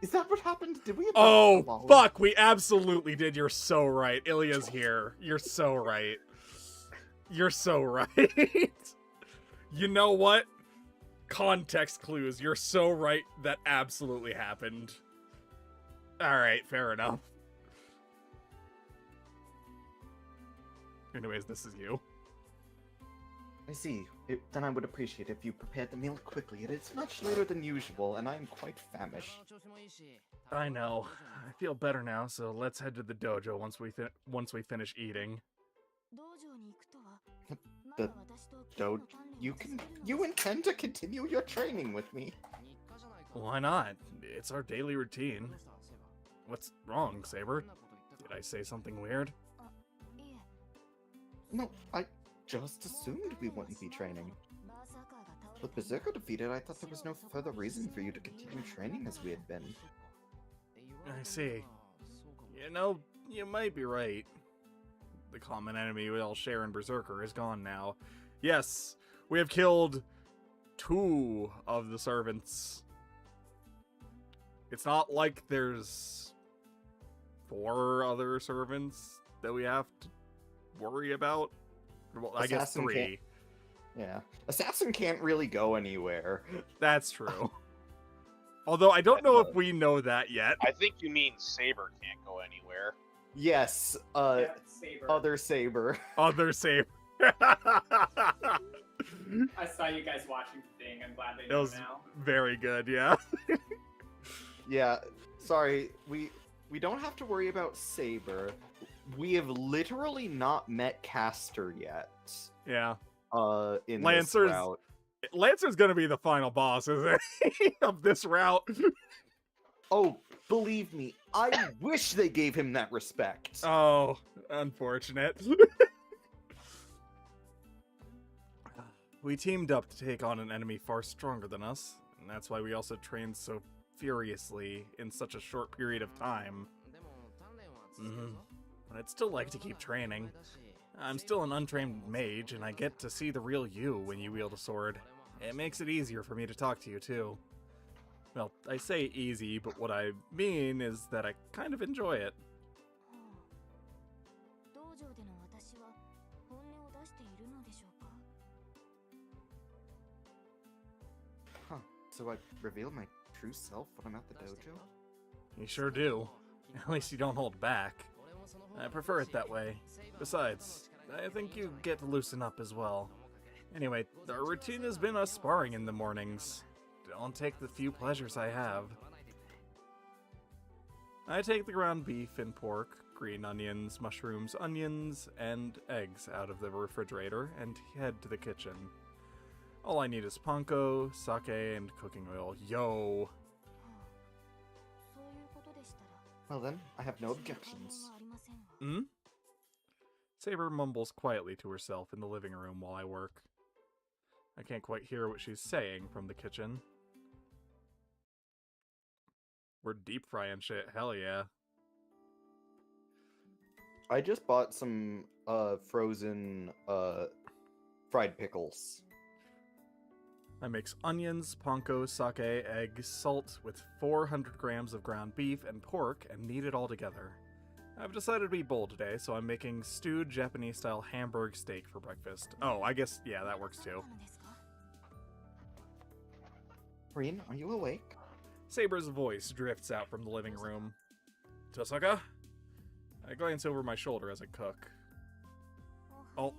Is that what happened? Did we adopt the Oh, lolly? fuck, we absolutely did. You're so right. Ilya's here. You're so right. You're so right. You know what? Context clues. You're so right. That absolutely happened. Alright, fair enough. Anyways, this is you. I see. Then I would appreciate if you prepared the meal quickly. It is much later than usual, and I am quite famished. I know. I feel better now, so let's head to the dojo once we finish eating. The dojo? You intend to continue your training with me? Why not? It's our daily routine. What's wrong, Saber? Did I say something weird? No, I just assumed we wouldn't be training. With Berserker defeated, I thought there was no further reason for you to continue training as we had been. I see. You know, you might be right. The common enemy we all share in Berserker is gone now. Yes, we have killed 2 of the servants. It's not like there's 4 other servants that we have to worry about. Well, I guess Assassin 3. Yeah. Assassin can't really go anywhere. That's true. Although I don't know if we know that yet. I think you mean Saber can't go anywhere. Yes, Yeah, Saber. other Saber. Other Saber. I saw you guys watching the thing. I'm glad they It know was now. very good, yeah. Yeah, sorry, we don't have to worry about Saber. We have literally not met Caster yet. Yeah. In Lancer's- this route. Lancer's gonna be the final boss, isn't he? Of this route. Oh, believe me, I wish they gave him that respect. Oh, unfortunate. We teamed up to take on an enemy far stronger than us, and that's why we also trained so furiously in such a short period of time. But I'd still like to keep training. I'm still an untrained mage, and I get to see the real you when you wield a sword. It makes it easier for me to talk to you, too. Well, I say easy, but what I mean is that I kind of enjoy it. Huh, so I reveal my true self when I'm at the dojo? You sure do. At least you don't hold back. I prefer it that way. Besides, I think you get to loosen up as well. Anyway, our routine has been us sparring in the mornings. Don't take the few pleasures I have. I take the ground beef and pork, green onions, mushrooms, onions, and eggs out of the refrigerator and head to the kitchen. All I need is panko, sake, and cooking oil. Yo! Well then, I have no objections. Hmm? Saber mumbles quietly to herself in the living room while I work. I can't quite hear what she's saying from the kitchen. We're deep frying shit, hell yeah. I just bought some frozen fried pickles. I mix onions, panko, sake, egg, salt with 400 grams of ground beef and pork and knead it all together. I've decided to be bold today, so I'm making stewed Japanese-style Hamburg steak for breakfast. Oh, I guess, yeah, that works too. Rin, are you awake? Saber's voice drifts out from the living room. Tosaka? I glance over my shoulder as I cook. Oh,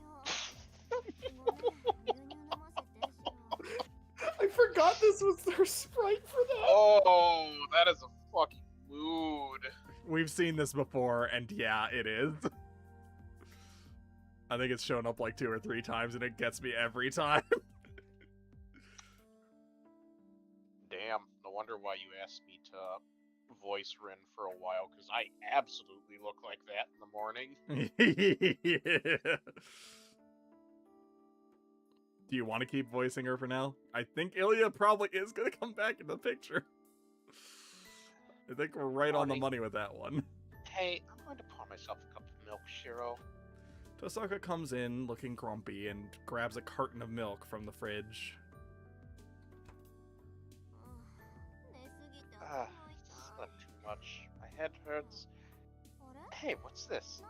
I forgot this was their sprite for that! Oh, that is a fucking mood. we've seen this before, and yeah, it is. I think it's shown up like 2 or 3 times, and it gets me every time. Damn, no wonder why you asked me to voice Rin for a while, because I absolutely look like that in the morning. Yeah. Do you want to keep voicing her for now? I think Ilya probably is going to come back in the picture. I think we're right on the money with that one. Hey, I'm going to pour myself a cup of milk, Shiro. Tosaka comes in looking grumpy and grabs a carton of milk from the fridge. Slept too much. My head hurts. Hey, what's this?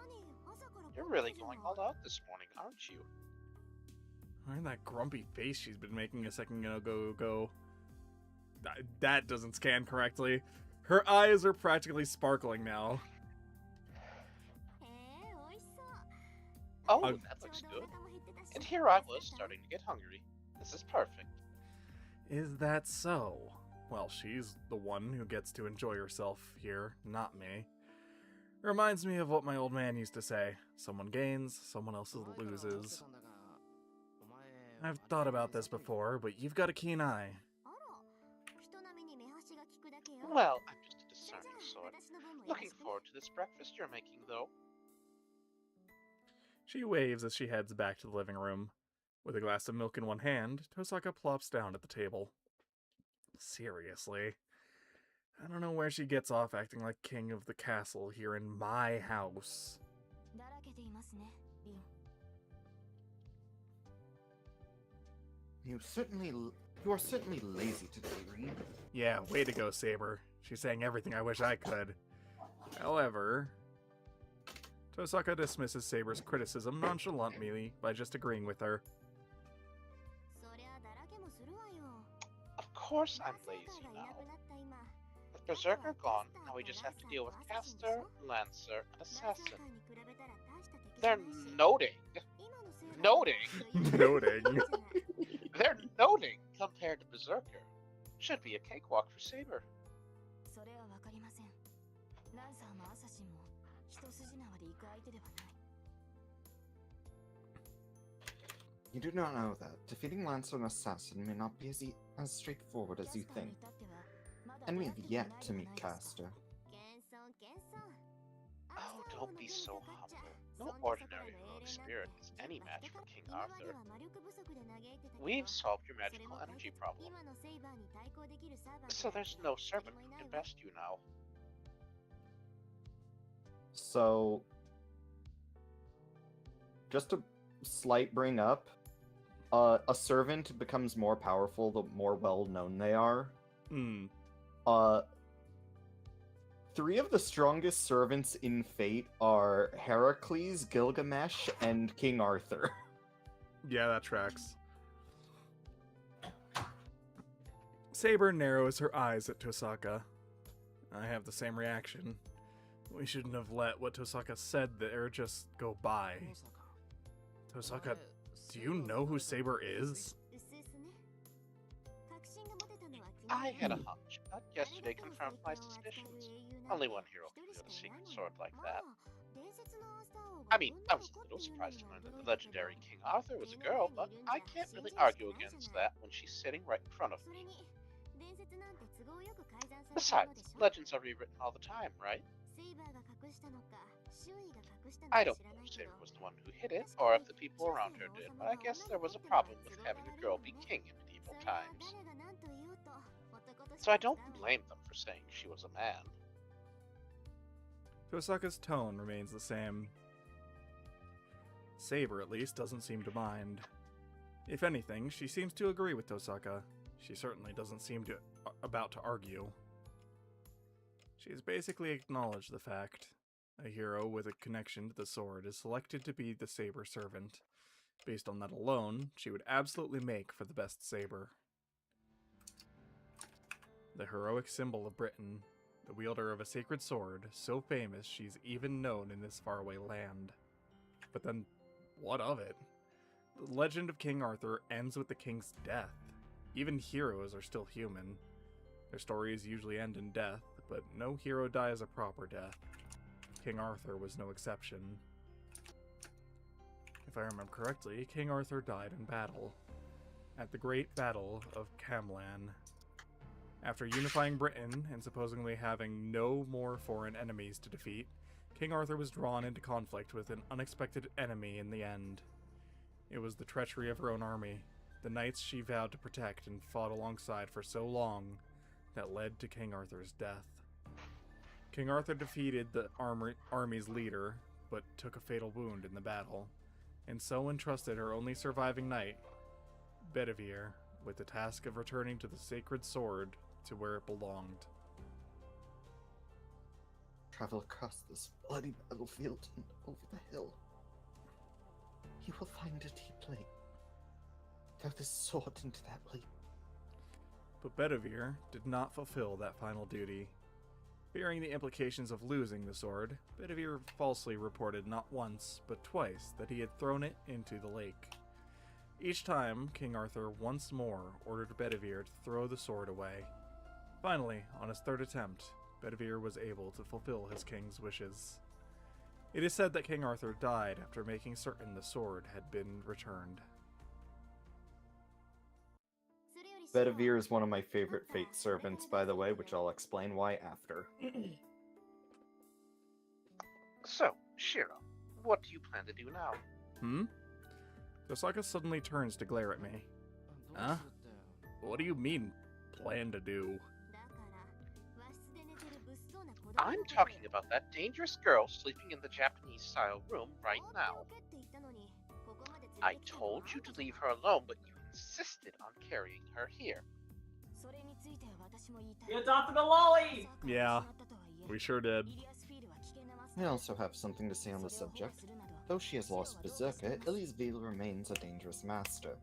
You're really going all out this morning, aren't you? Why that grumpy face she's been making a second ago? That doesn't scan correctly. Her eyes are practically sparkling now. Oh, that looks good. And here I was starting to get hungry. This is perfect. Is that so? Well, she's the one who gets to enjoy herself here, not me. Reminds me of what my old man used to say. Someone gains, someone else loses. I've thought about this before, but you've got a keen eye. Well, I'm just a discerning sort. Looking forward to this breakfast you're making, though. She waves as she heads back to the living room. With a glass of milk in one hand, Tosaka plops down at the table. Seriously. I don't know where she gets off acting like king of the castle here in my house. You are certainly lazy today, Rin. Yeah, way to go, Saber. She's saying everything I wish I could. However, Tosaka dismisses Saber's criticism nonchalantly by just agreeing with her. Of course I'm lazy now. With Berserker gone, now we just have to deal with Caster, Lancer, and Assassin. They're noting. Noting. They're noting compared to Berserker. Should be a cakewalk for Saber. You do not know that. Defeating Lancer and Assassin may not be as straightforward as you think. And we have yet to meet Caster. Oh, don't be so humble. No ordinary heroic spirit is any match for King Arthur. We've solved your magical energy problem. So there's no servant who can best you now. So, just a slight bring up, a servant becomes more powerful the more well-known they are. Hmm. 3 of the strongest servants in Fate are Heracles, Gilgamesh, and King Arthur. Yeah, that tracks. Saber narrows her eyes at Tosaka. I have the same reaction. We shouldn't have let what Tosaka said there just go by. Tosaka, do you know who Saber is? I had a hunch, but yesterday confirmed my suspicions. Only one hero can wield a secret sword like that. I mean, I was a little surprised to learn that the legendary King Arthur was a girl, but I can't really argue against that when she's sitting right in front of me. Besides, legends are rewritten all the time, right? I don't know if Saber was the one who hid it, or if the people around her did, but I guess there was a problem with having a girl be king in medieval times. So I don't blame them for saying she was a man. Tosaka's tone remains the same. Saber, at least, doesn't seem to mind. If anything, she seems to agree with Tosaka. She certainly doesn't seem to about to argue. She's basically acknowledged the fact. A hero with a connection to the sword is selected to be the Saber servant. Based on that alone, she would absolutely make for the best saber. The heroic symbol of Britain, the wielder of a sacred sword, so famous she's even known in this faraway land. But then, what of it? The legend of King Arthur ends with the king's death. Even heroes are still human. Their stories usually end in death, but no hero dies a proper death. King Arthur was no exception. If I remember correctly, King Arthur died in battle, at the Great Battle of Camlan. After unifying Britain and supposedly having no more foreign enemies to defeat, King Arthur was drawn into conflict with an unexpected enemy in the end. It was the treachery of her own army, the knights she vowed to protect and fought alongside for so long, that led to King Arthur's death. King Arthur defeated the army's leader, but took a fatal wound in the battle, and so entrusted her only surviving knight, Bedivere, with the task of returning to the sacred sword to where it belonged. Travel across this bloody battlefield and over the hill. You will find a deep lake. Throw this sword into that lake. But Bedivere did not fulfill that final duty. Fearing the implications of losing the sword, Bedivere falsely reported not once, but twice that he had thrown it into the lake. Each time, King Arthur once more ordered Bedivere to throw the sword away. Finally, on his third attempt, Bedivere was able to fulfill his king's wishes. It is said that King Arthur died after making certain the sword had been returned. Bedivere is one of my favorite fate servants, by the way, which I'll explain why after. So, Shiro, what do you plan to do now? Tosaka suddenly turns to glare at me. Huh? What do you mean, plan to do? I'm talking about that dangerous girl sleeping in the Japanese-style room right now. I told you to leave her alone, but you insisted on carrying her here. We adopted a lolly! Yeah, we sure did. I also have something to say on the subject. Though she has lost Berserker, Elysieville remains a dangerous master.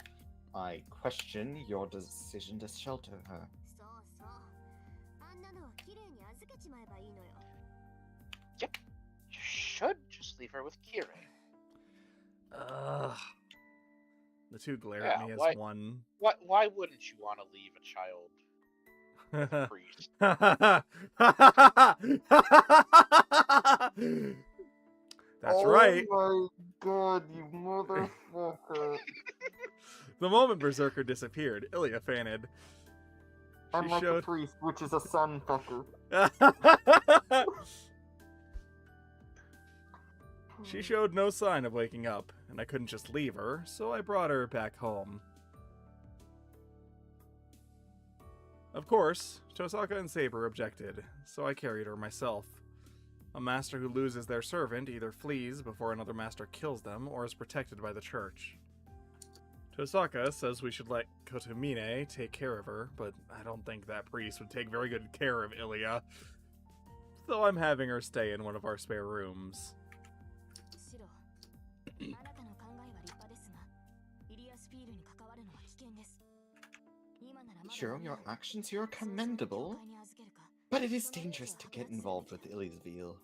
I question your decision to shelter her. Yep, you should just leave her with Kira. The two glare at me as one. Why wouldn't you want to leave a child with a priest? That's right. Oh my god, you motherfucker. The moment Berserker disappeared, Ilya fainted. I'm like a priest, which is a sun fucker. She showed no sign of waking up, and I couldn't just leave her, so I brought her back home. Of course, Tosaka and Saber objected, so I carried her myself. A master who loses their servant either flees before another master kills them, or is protected by the church. Tosaka says we should let Kotomine take care of her, but I don't think that priest would take very good care of Ilya. So I'm having her stay in one of our spare rooms. Shiro, your actions here are commendable, but it is dangerous to get involved with Elysieville.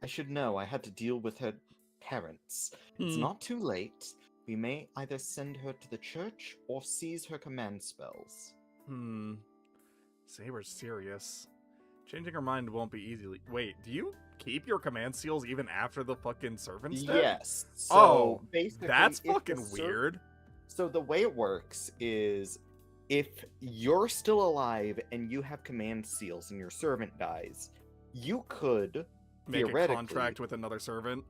I should know I had to deal with her parents. It's not too late. We may either send her to the church or seize her command spells. Saber's serious. Changing her mind won't be easy. Wait, do you keep your command seals even after the fucking servant's dead? Yes. So basically, that's if fucking weird. So the way it works is, if you're still alive and you have command seals and your servant dies, you could make a theoretically contract with another servant.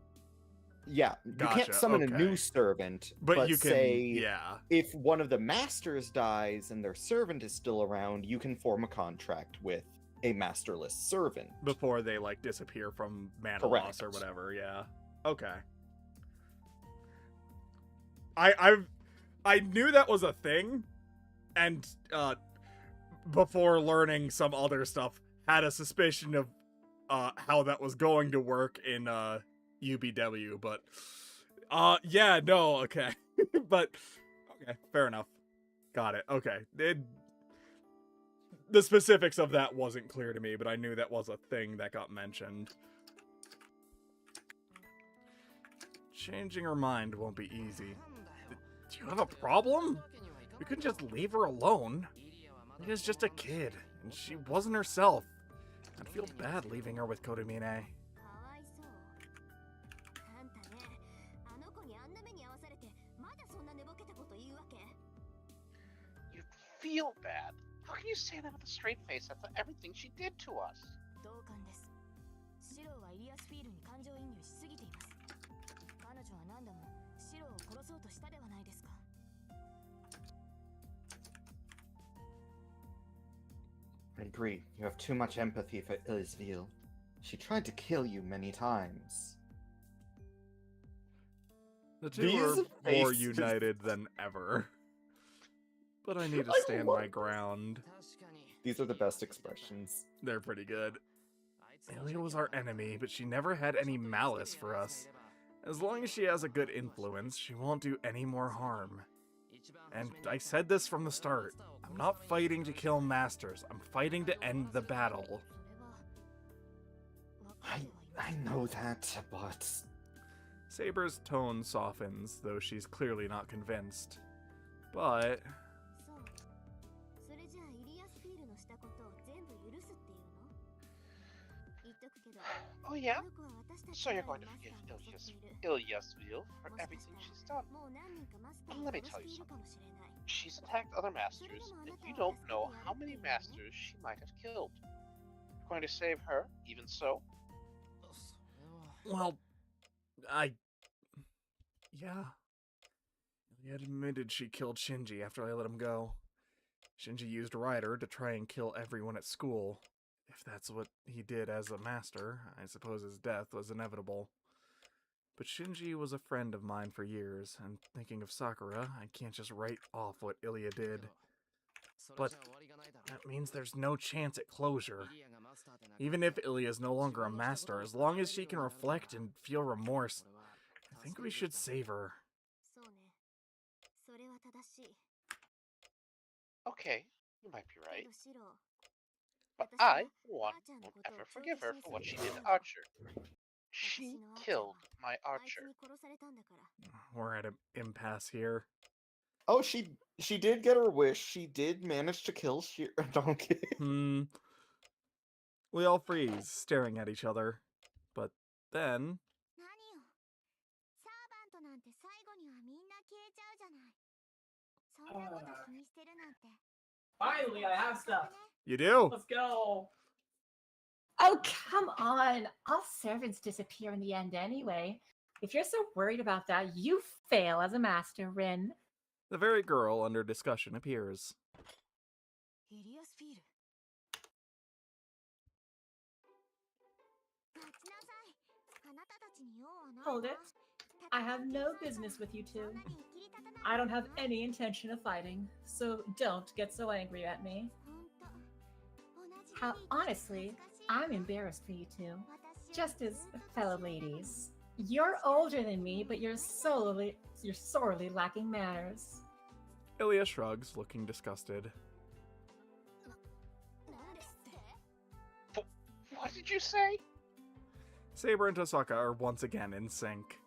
Yeah, you Gotcha, can't summon okay. a new servant, But you can, say yeah. if one of the masters dies and their servant is still around, you can form a contract with a masterless servant. Before they, like, disappear from mana Correct. loss or whatever, yeah. Okay. I knew that was a thing, and before learning some other stuff, had a suspicion of how that was going to work in UBW, but yeah, no, okay. But okay, fair enough. Got it. Okay. The specifics of that wasn't clear to me, but I knew that was a thing that got mentioned. Changing her mind won't be easy. Do you have a problem? You couldn't just leave her alone. Lydia's just a kid, and she wasn't herself. I'd feel bad leaving her with Kodamine. You feel bad? How can you say that with a straight face after everything she did to us? I agree. You have too much empathy for Illisville. She tried to kill you many times. The two These are more faces- united than ever. But I need to I stand love my this. ground. These are the best expressions. They're pretty good. Ilia was our enemy, but she never had any malice for us. As long as she has a good influence, she won't do any more harm. And I said this from the start. I'm not fighting to kill masters. I'm fighting to end the battle. I know that, but... Saber's tone softens, though she's clearly not convinced. But... Oh yeah? So you're going to forgive Ilyasville for everything she's done. And let me tell you something. She's attacked other masters, and you don't know how many masters she might have killed. You're going to save her, even so? well, yeah. Ilia admitted she killed Shinji after I let him go. Shinji used Ryder to try and kill everyone at school. If that's what he did as a master, I suppose his death was inevitable. But Shinji was a friend of mine for years, and thinking of Sakura, I can't just write off what Ilia did. But that means there's no chance at closure. Even if Ilia is no longer a master, as long as she can reflect and feel remorse, I think we should save her. Okay, you might be right. But I, for one, won't ever forgive her for what she did to Archer. She killed my Archer. We're at an impasse here. Oh, she did get her wish. She did manage to kill Donkey. We all freeze, staring at each other. But then... Finally, I have stuff. You do? Let's go. Oh, come on. All servants disappear in the end anyway. If you're so worried about that, you fail as a master, Rin. The very girl under discussion appears. Hold it. I have no business with you two. I don't have any intention of fighting, so don't get so angry at me. How honestly, I'm embarrassed for you two. Just as fellow ladies. You're older than me, but you're sorely lacking manners. Ilia shrugs, looking disgusted. What did you say? Saber and Tosaka are once again in sync.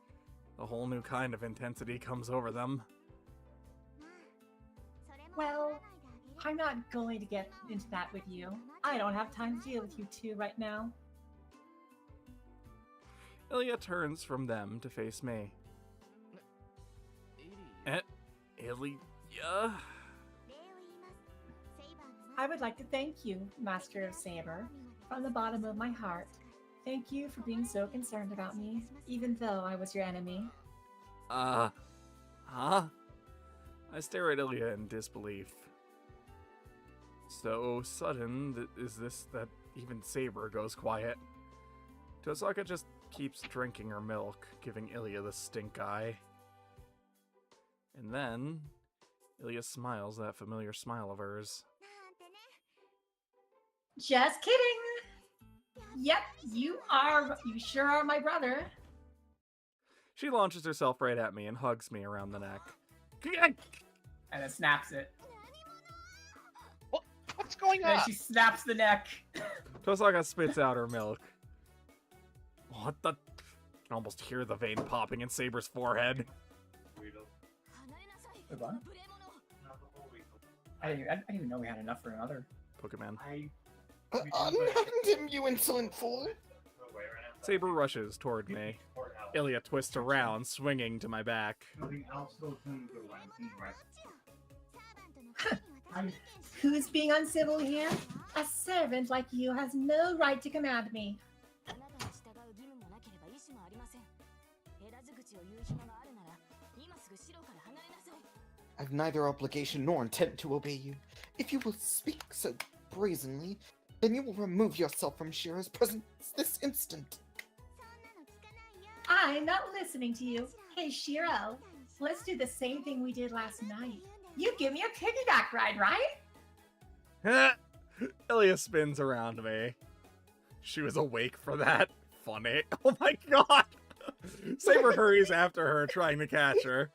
A whole new kind of intensity comes over them. Well, I'm not going to get into that with you. I don't have time to deal with you two right now. Ilia turns from them to face me. Ilia? I would like to thank you, Master of Saber, from the bottom of my heart. Thank you for being so concerned about me, even though I was your enemy. Huh? I stare at Ilia in disbelief. So sudden is this that even Saber goes quiet. Tosaka just keeps drinking her milk, giving Ilia the stink eye. And then, Ilya smiles that familiar smile of hers. Just kidding. Yep, you sure are my brother. She launches herself right at me and hugs me around the neck. And then snaps it. What's going on? And she snaps the neck. Tosaka spits out her milk. What the? I can almost hear the vein popping in Saber's forehead. Wait, what? I didn't even know we had enough for another. Pokemon. Unhand him, you insolent fool! Saber rushes toward me. Ilya twists around, swinging to my back. Who's being uncivil here? A servant like you has no right to command me. I've neither obligation nor intent to obey you. If you will speak so brazenly, then you will remove yourself from Shira's presence this instant. I'm not listening to you. Hey, Shiro, let's do the same thing we did last night. You give me a piggyback ride, right? Ilya spins around me. She was awake for that. Funny. Oh my god! Saber hurries after her, trying to catch her.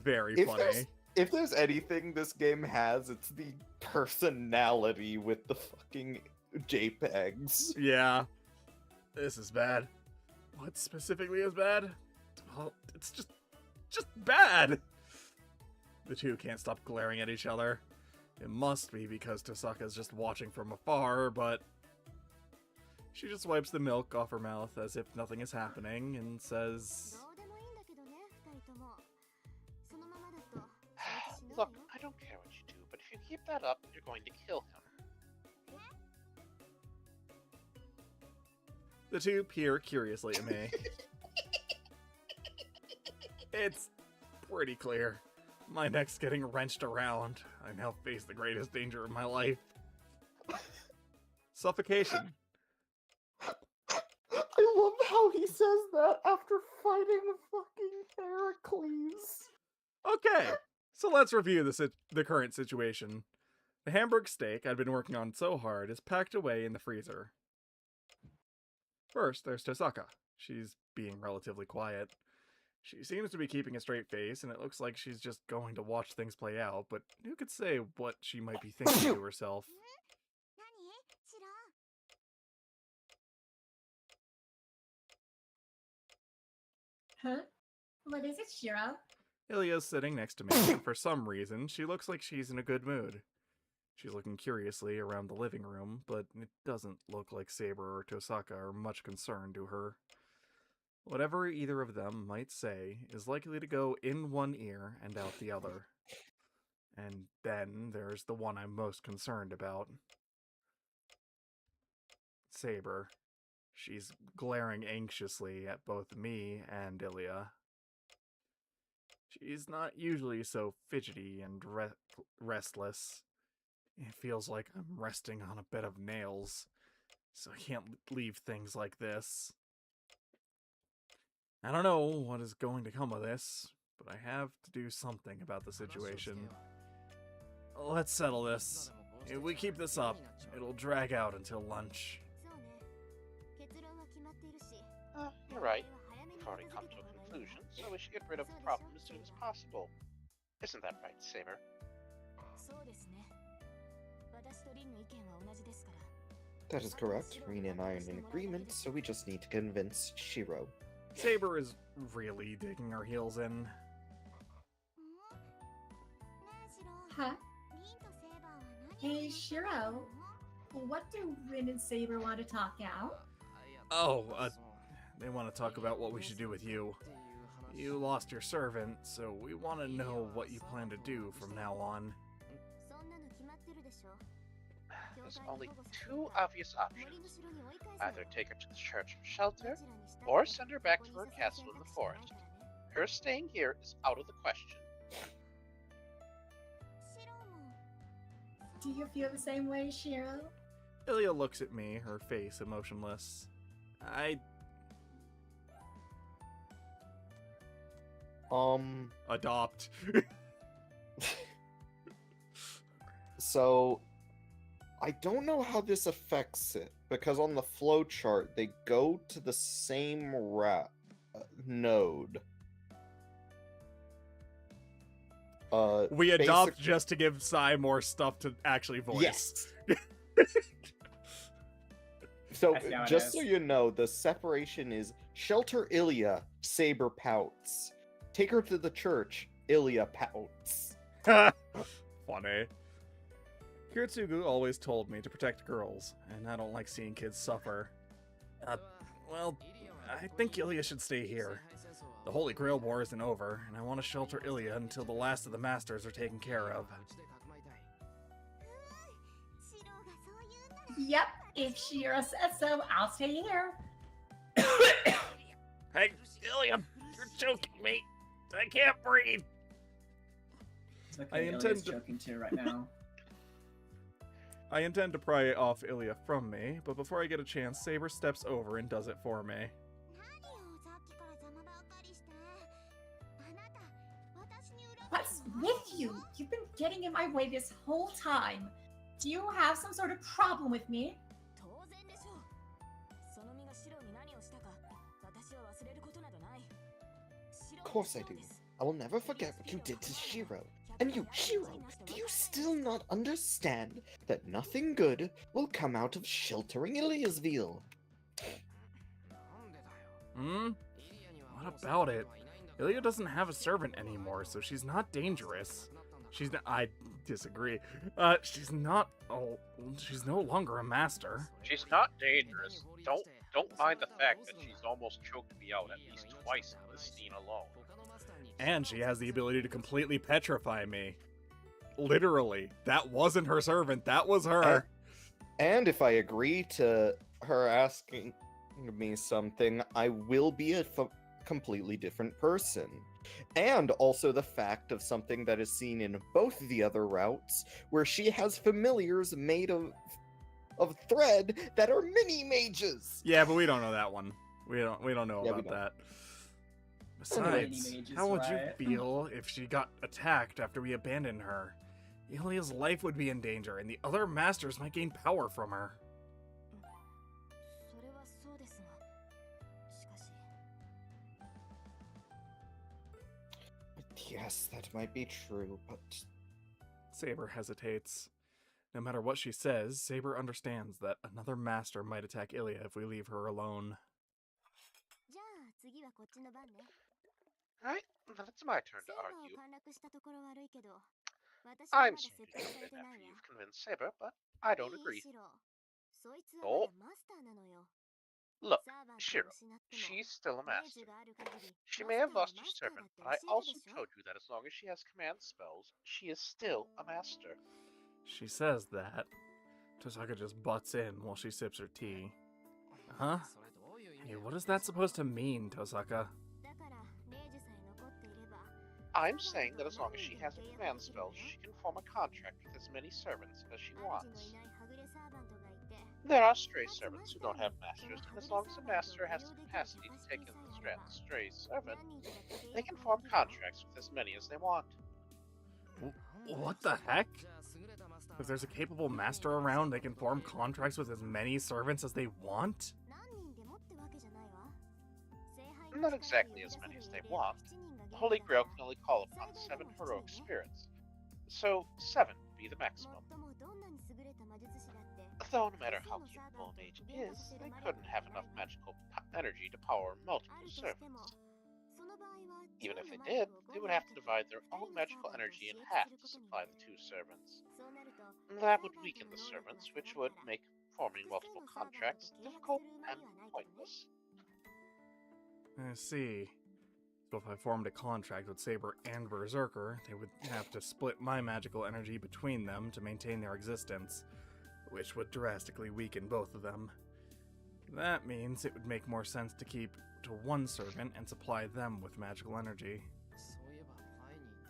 Very funny. If there's anything this game has, it's the personality with the fucking JPEGs. Yeah. This is bad. What specifically is bad? Well, it's just bad. The two can't stop glaring at each other. It must be because Tosaka's just watching from afar, but she just wipes the milk off her mouth as if nothing is happening and says, Look, I don't care what you do, but if you keep that up, you're going to kill him. The two peer curiously at me. It's pretty clear. My neck's getting wrenched around. I now face the greatest danger of my life. Suffocation. I love how he says that after fighting fucking Heracles. Okay, so let's review the current situation. The Hamburg steak I'd been working on so hard is packed away in the freezer. First, there's Tosaka. She's being relatively quiet. She seems to be keeping a straight face, and it looks like she's just going to watch things play out, but who could say what she might be thinking to herself? Huh? What is it, Shiro? Ilya's sitting next to me, and for some reason, she looks like she's in a good mood. She's looking curiously around the living room, but it doesn't look like Saber or Tosaka are much concerned to her. Whatever either of them might say is likely to go in one ear and out the other. And then there's the one I'm most concerned about. Saber. She's glaring anxiously at both me and Ilya. She's not usually so fidgety and restless. It feels like I'm resting on a bed of nails, so I can't leave things like this. I don't know what is going to come of this, but I have to do something about the situation. Let's settle this. If we keep this up, it'll drag out until lunch. You're right. We've already come to a conclusion, so we should get rid of the problem as soon as possible. Isn't that right, Saber? That is correct. Rina and I are in agreement, so we just need to convince Shiro. Saber is really digging her heels in. Huh? Hey, Shiro. What do Rin and Saber want to talk out? Oh, they want to talk about what we should do with you. You lost your servant, so we want to know what you plan to do from now on. There's only two obvious options. Either take her to the church for shelter, or send her back to her castle in the forest. Her staying here is out of the question. Do you feel the same way, Shiro? Ilya looks at me, her face emotionless. Adopt. So, I don't know how this affects it, because on the flowchart, they go to the same node. We adopt basic- just to give Sai more stuff to actually voice. Yes. So, That's how it just so is. you know, the separation is shelter Ilya, Saber pouts. Take her to the church, Ilya pouts. Funny. Kiritsugu always told me to protect girls, and I don't like seeing kids suffer. Well, I think Ilya should stay here. The Holy Grail War isn't over, and I want to shelter Ilya until the last of the masters are taken care of. Yep, if Shira says so, I'll stay here. Hey, Ilya, you're choking me. I can't breathe. It's okay, I Ilya's intend to- joking too right now. I intend to pry off Ilya from me, but before I get a chance, Saber steps over and does it for me. What's with you? You've been getting in my way this whole time. Do you have some sort of problem with me? Of course I do. I will never forget what you did to Shiro. And you, Shiro, do you still not understand that nothing good will come out of sheltering Iliasville? What about it? Ilya doesn't have a servant anymore, so she's not dangerous. I disagree. She's not. Oh, she's no longer a master. She's not dangerous. Don't mind the fact that she's almost choked me out at least twice in this scene alone. And she has the ability to completely petrify me. Literally. That wasn't her servant, that was her. And if I agree to her asking me something, I will be a completely different person. And also the fact of something that is seen in both the other routes, where she has familiars made of thread that are mini mages. Yeah, but we don't know that one. We don't know Yeah, we about don't. that. Mini Besides, mages, how would you right? feel if she got attacked after we abandoned her? Ilya's life would be in danger, and the other masters might gain power from her. Yes, that might be true, but Saber hesitates. No matter what she says, Saber understands that another master might attack Ilya if we leave her alone. Alright, then it's my turn to argue. I'm sorry to jump in after you've convinced Saber, but I don't agree. Oh. Look, Shiro, she's still a master. She may have lost her servant, but I also told you that as long as she has command spells, she is still a master. She says that. Tosaka just butts in while she sips her tea. Huh? Hey, what is that supposed to mean, Tosaka? I'm saying that as long as she has a command spell, she can form a contract with as many servants as she wants. There are stray servants who don't have masters, and as long as a master has the capacity to take in the stray servant, they can form contracts with as many as they want. What the heck? If there's a capable master around, they can form contracts with as many servants as they want? Not exactly as many as they want. The Holy Grail can only call upon 7 heroic spirits, so 7 would be the maximum. Though no matter how capable a mage is, they couldn't have enough magical energy to power multiple servants. Even if they did, they would have to divide their own magical energy in half to supply the 2 servants. That would weaken the servants, which would make forming multiple contracts difficult and pointless. I see. So if I formed a contract with Saber and Berserker, they would have to split my magical energy between them to maintain their existence, which would drastically weaken both of them. That means it would make more sense to keep to one servant and supply them with magical energy.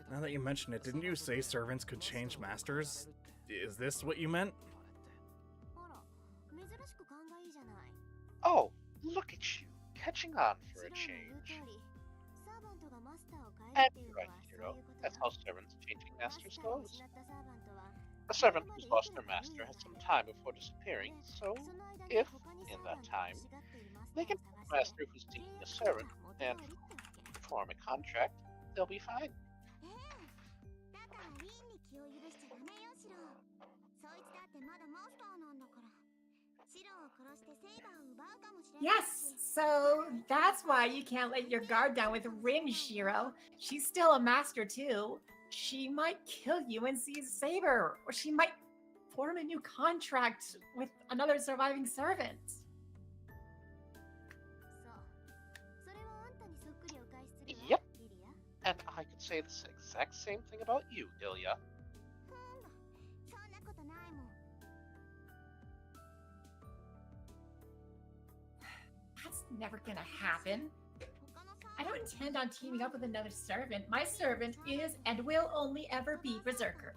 Now that you mention it, didn't you say servants could change masters? Is this what you meant? Oh, look at you, catching on for a change. And you're right, Hero. That's how servants changing masters goes. A servant who's lost their master has some time before disappearing, so if, in that time, they can find a master who's seeking a servant and form a contract, they'll be fine. Yes, so that's why you can't let your guard down with Rin, Shiro. She's still a master too. She might kill you and seize Saber, or she might form a new contract with another surviving servant. Yep, and I could say the exact same thing about you, Ilya. That's never gonna happen. I don't intend on teaming up with another servant. My servant is and will only ever be Berserker.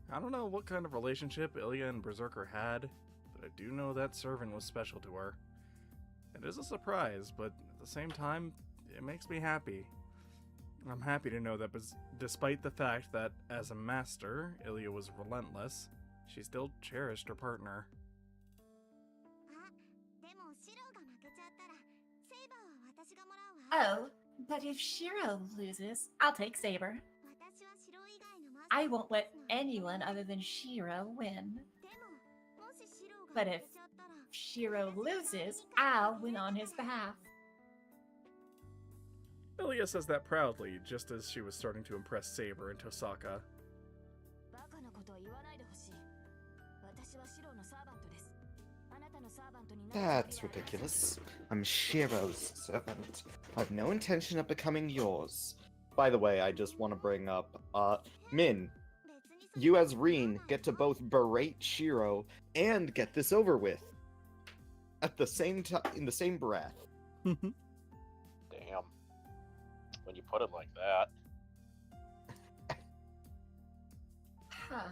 I don't know what kind of relationship Ilya and Berserker had, but I do know that servant was special to her. It is a surprise, but at the same time, it makes me happy. I'm happy to know that despite the fact that, as a master, Ilya was relentless, she still cherished her partner. Oh, but if Shiro loses, I'll take Saber. I won't let anyone other than Shiro win. But if Shiro loses, I'll win on his behalf. Ilya says that proudly, just as she was starting to impress Saber and Tosaka. That's ridiculous. I'm Shiro's servant. I've no intention of becoming yours. By the way, I just want to bring up, Min, you as Reen get to both berate Shiro and get this over with. At the same time, in the same breath. Damn. When you put it like that. Huh.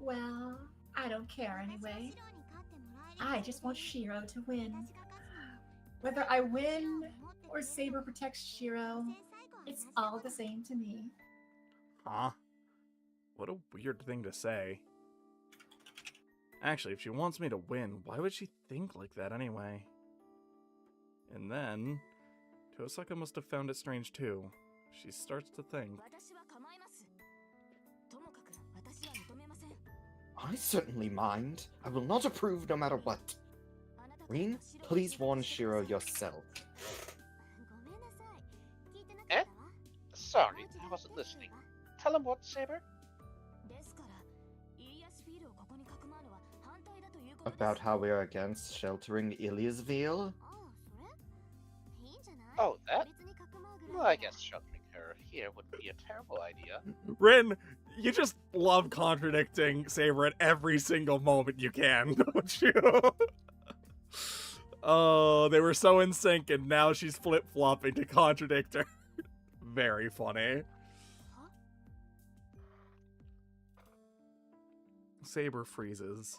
Well, I don't care anyway. I just want Shiro to win. Whether I win or Saber protects Shiro, it's all the same to me. Huh? What a weird thing to say. Actually, if she wants me to win, why would she think like that anyway? And then, Tosaka must have found it strange too. She starts to think. I certainly mind. I will not approve no matter what. Reen, please warn Shiro yourself. Eh? Sorry, I wasn't listening. Tell him what, Saber? About how we are against sheltering Iliasville? Oh, that? Well, I guess sheltering her here wouldn't be a terrible idea. Rin, you just love contradicting Saber at every single moment you can, don't you? Oh, they were so in sync, and now she's flip-flopping to contradict her. Very funny. Saber freezes.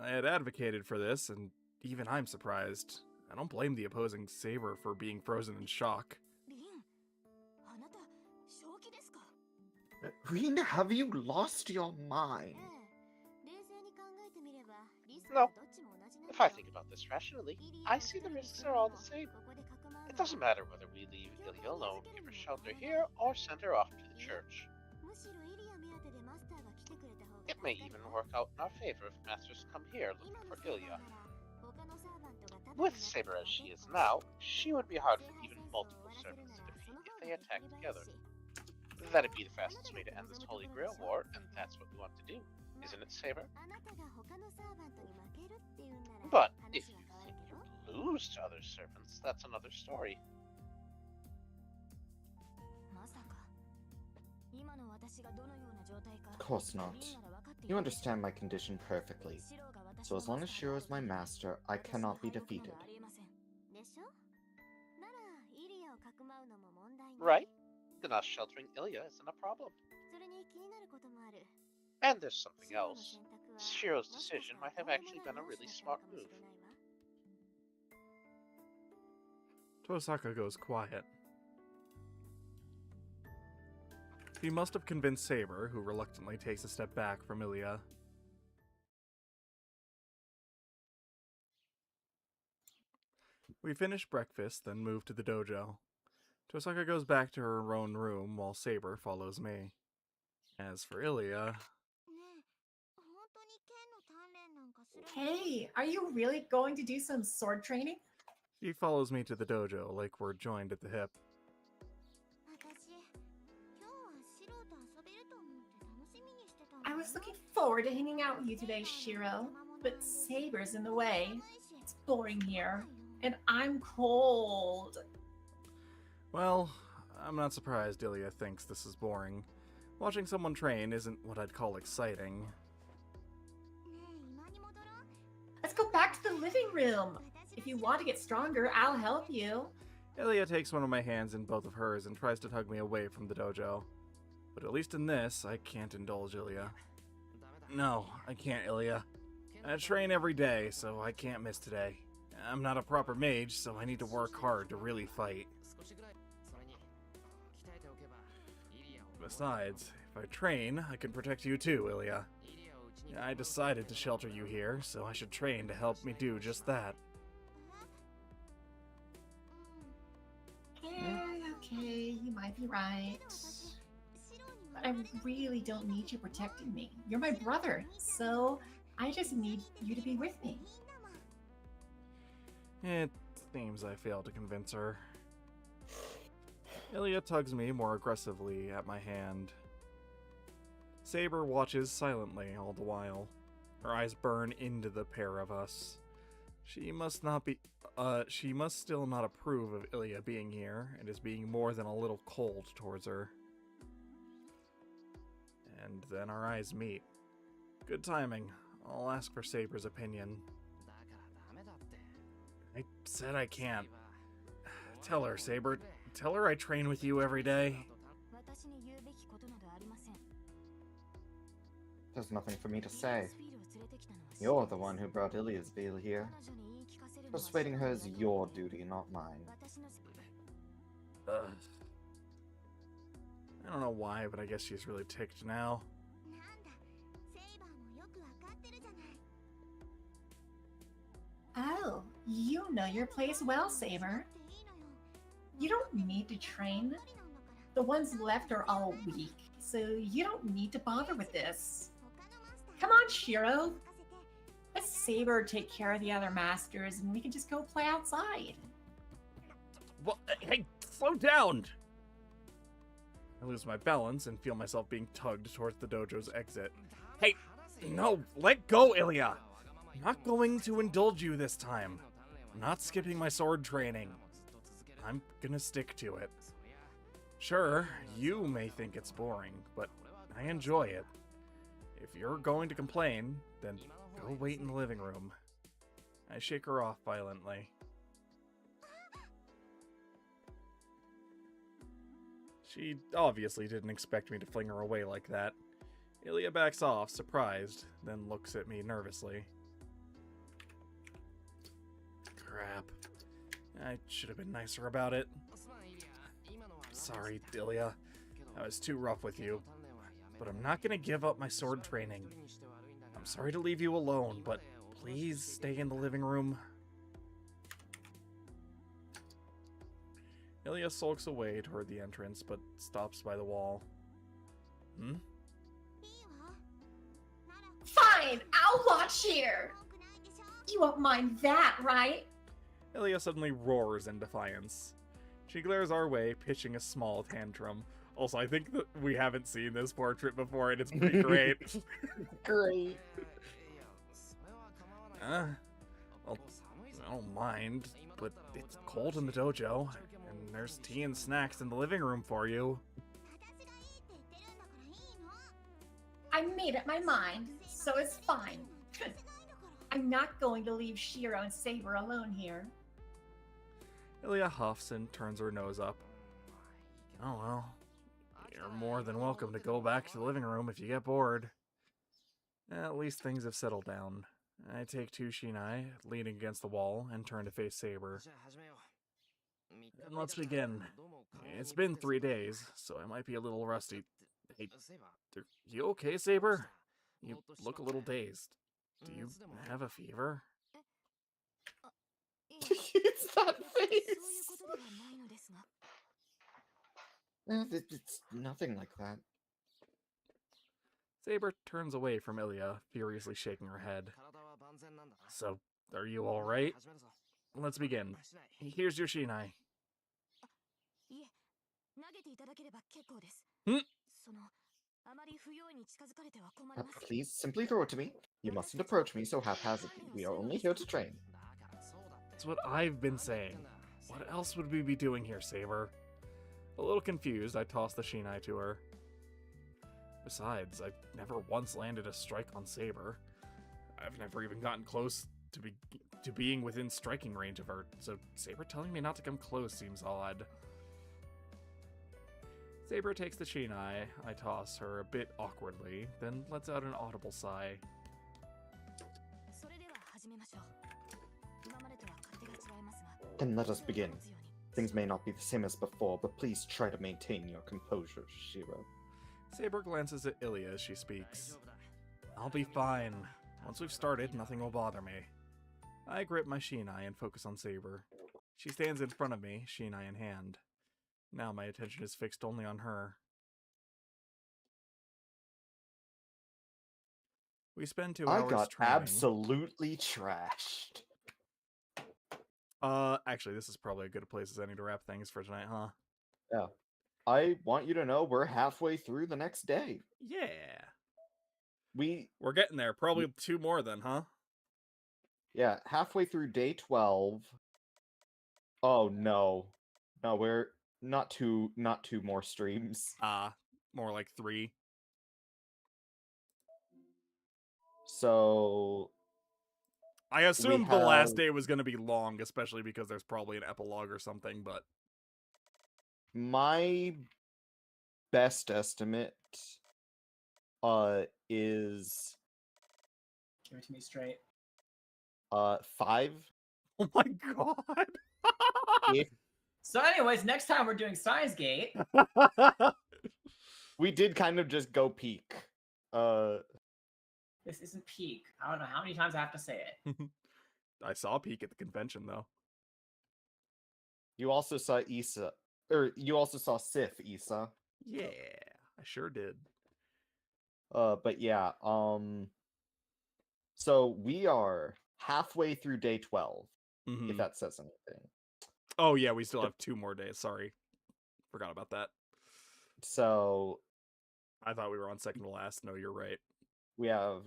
I had advocated for this, and even I'm surprised. I don't blame the opposing Saber for being frozen in shock. Reen, have you lost your mind? No. If I think about this rationally, I see the risks are all the same. It doesn't matter whether we leave Ilya alone, give her shelter here, or send her off to the church. It may even work out in our favor if masters come here looking for Ilya. With Saber as she is now, she would be hard for even multiple servants to defeat if they attack together. That'd be the fastest way to end this Holy Grail War, and that's what we want to do, isn't it, Saber? But if you think you'd lose to other servants, that's another story. Of course not. You understand my condition perfectly. So as long as Shiro is my master, I cannot be defeated. Right? Then us sheltering Ilya isn't a problem. And there's something else. Shiro's decision might have actually been a really smart move. Tosaka goes quiet. He must have convinced Saber, who reluctantly takes a step back from Ilya. We finish breakfast, then move to the dojo. Tosaka goes back to her own room while Saber follows me. As for Ilya, Hey, are you really going to do some sword training? he follows me to the dojo like we're joined at the hip. I was looking forward to hanging out with you today, Shiro, but Saber's in the way. It's boring here, and I'm cold. Well, I'm not surprised Ilya thinks this is boring. Watching someone train isn't what I'd call exciting. Let's go back to the living room. If you want to get stronger, I'll help you. Ilya takes one of my hands in both of hers and tries to tug me away from the dojo. But at least in this, I can't indulge Ilya. No, I can't, Ilya. I train every day, so I can't miss today. I'm not a proper mage, so I need to work hard to really fight. Besides, if I train, I can protect you too, Ilya. I decided to shelter you here, so I should train to help me do just that. Okay, you might be right. But I really don't need you protecting me. You're my brother, so I just need you to be with me. It seems I failed to convince her. Ilya tugs me more aggressively at my hand. Saber watches silently all the while. Her eyes burn into the pair of us. She must still not approve of Ilya being here, and is being more than a little cold towards her. And then our eyes meet. Good timing. I'll ask for Saber's opinion. I said I can't. Tell her, Saber. Tell her I train with you every day. There's nothing for me to say. You're the one who brought Ilya's veil here. Persuading her is your duty, not mine. Ugh. I don't know why, but I guess she's really ticked now. Oh, you know your place well, Saber. You don't need to train. The ones left are all weak, so you don't need to bother with this. Come on, Shiro. Let Saber take care of the other masters, and we can just go play outside. Well, hey, slow down! I lose my balance and feel myself being tugged towards the dojo's exit. Hey, no, let go, Ilya! I'm not going to indulge you this time. I'm not skipping my sword training. I'm gonna stick to it. Sure, you may think it's boring, but I enjoy it. If you're going to complain, then go wait in the living room. I shake her off violently. She obviously didn't expect me to fling her away like that. Ilya backs off, surprised, then looks at me nervously. Crap. I should have been nicer about it. Sorry, Ilya. I was too rough with you. But I'm not gonna give up my sword training. I'm sorry to leave you alone, but please stay in the living room. Ilya sulks away toward the entrance, but stops by the wall. Fine, I'll watch here. You won't mind that, right? Ilya suddenly roars in defiance. She glares our way, pitching a small tantrum. Also, I think that we haven't seen this portrait before, and it's pretty great. Great. Well, I don't mind, but it's cold in the dojo, and there's tea and snacks in the living room for you. I made up my mind, so it's fine. I'm not going to leave Shiro and Saber alone here. Ilya huffs and turns her nose up. Oh well. You're more than welcome to go back to the living room if you get bored. At least things have settled down. I take two Shinai, leaning against the wall, and turn to face Saber. And let's begin. It's been 3 days, so I might be a little rusty. Hey, are you okay, Saber? You look a little dazed. Do you have a fever? It's that face. It's nothing like that. Saber turns away from Ilya, furiously shaking her head. So, are you alright? Let's begin. Here's your shinai. Hmm? Please, simply throw it to me. You mustn't approach me so haphazardly. We are only here to train. That's what I've been saying. What else would we be doing here, Saber? A little confused, I toss the shinai to her. Besides, I've never once landed a strike on Saber. I've never even gotten close to being within striking range of her, so Saber telling me not to come close seems odd. Saber takes the shinai, I toss her a bit awkwardly, then lets out an audible sigh. Then let us begin. Things may not be the same as before, but please try to maintain your composure, Shiro. Saber glances at Ilya as she speaks. I'll be fine. Once we've started, nothing will bother me. I grip my shinai and focus on Saber. She stands in front of me, shinai in hand. Now my attention is fixed only on her. We spend 2 hours I got training. absolutely trashed. Actually, this is probably a good place as any to wrap things for tonight, huh? Yeah. I want you to know we're halfway through the next day. Yeah. We're getting there. Probably 2 more then, huh? Yeah, halfway through day 12. Oh no. No, we're not two more streams. More like 3. So I assumed the last day was going to be long, especially because there's probably an epilogue or something, but my best estimate is Give it to me straight. 5. oh my god. If So, anyways, next time we're doing Science Gate. we did kind of just go peak. This isn't peak. I don't know how many times I have to say it. I saw Peak at the convention, though. You also saw Issa, or you also saw Sif, Issa. Yeah, I sure did. But yeah, so we are halfway through day 12, if that says anything. Oh yeah, we still have 2 more days. Sorry. Forgot about that. So I thought we were on second to last. No, you're right. we have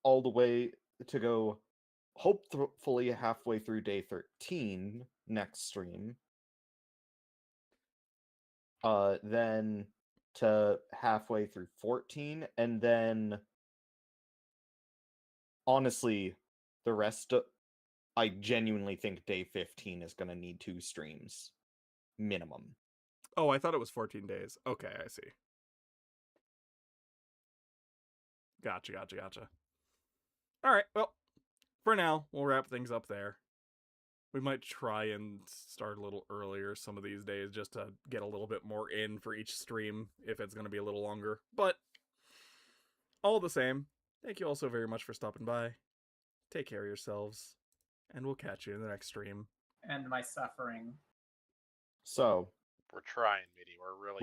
all the way to go, hopefully halfway through day 13 next stream. Then to halfway through 14, and then honestly, the rest I genuinely think day 15 is going to need 2 streams minimum. Oh, I thought it was 14 days. Okay, I see. Gotcha. All right, well, for now, we'll wrap things up there. We might try and start a little earlier some of these days just to get a little bit more in for each stream if it's going to be a little longer. But all the same, thank you all so very much for stopping by. Take care of yourselves, and we'll catch you in the next stream. And my suffering. So We're trying, Mitty. We're really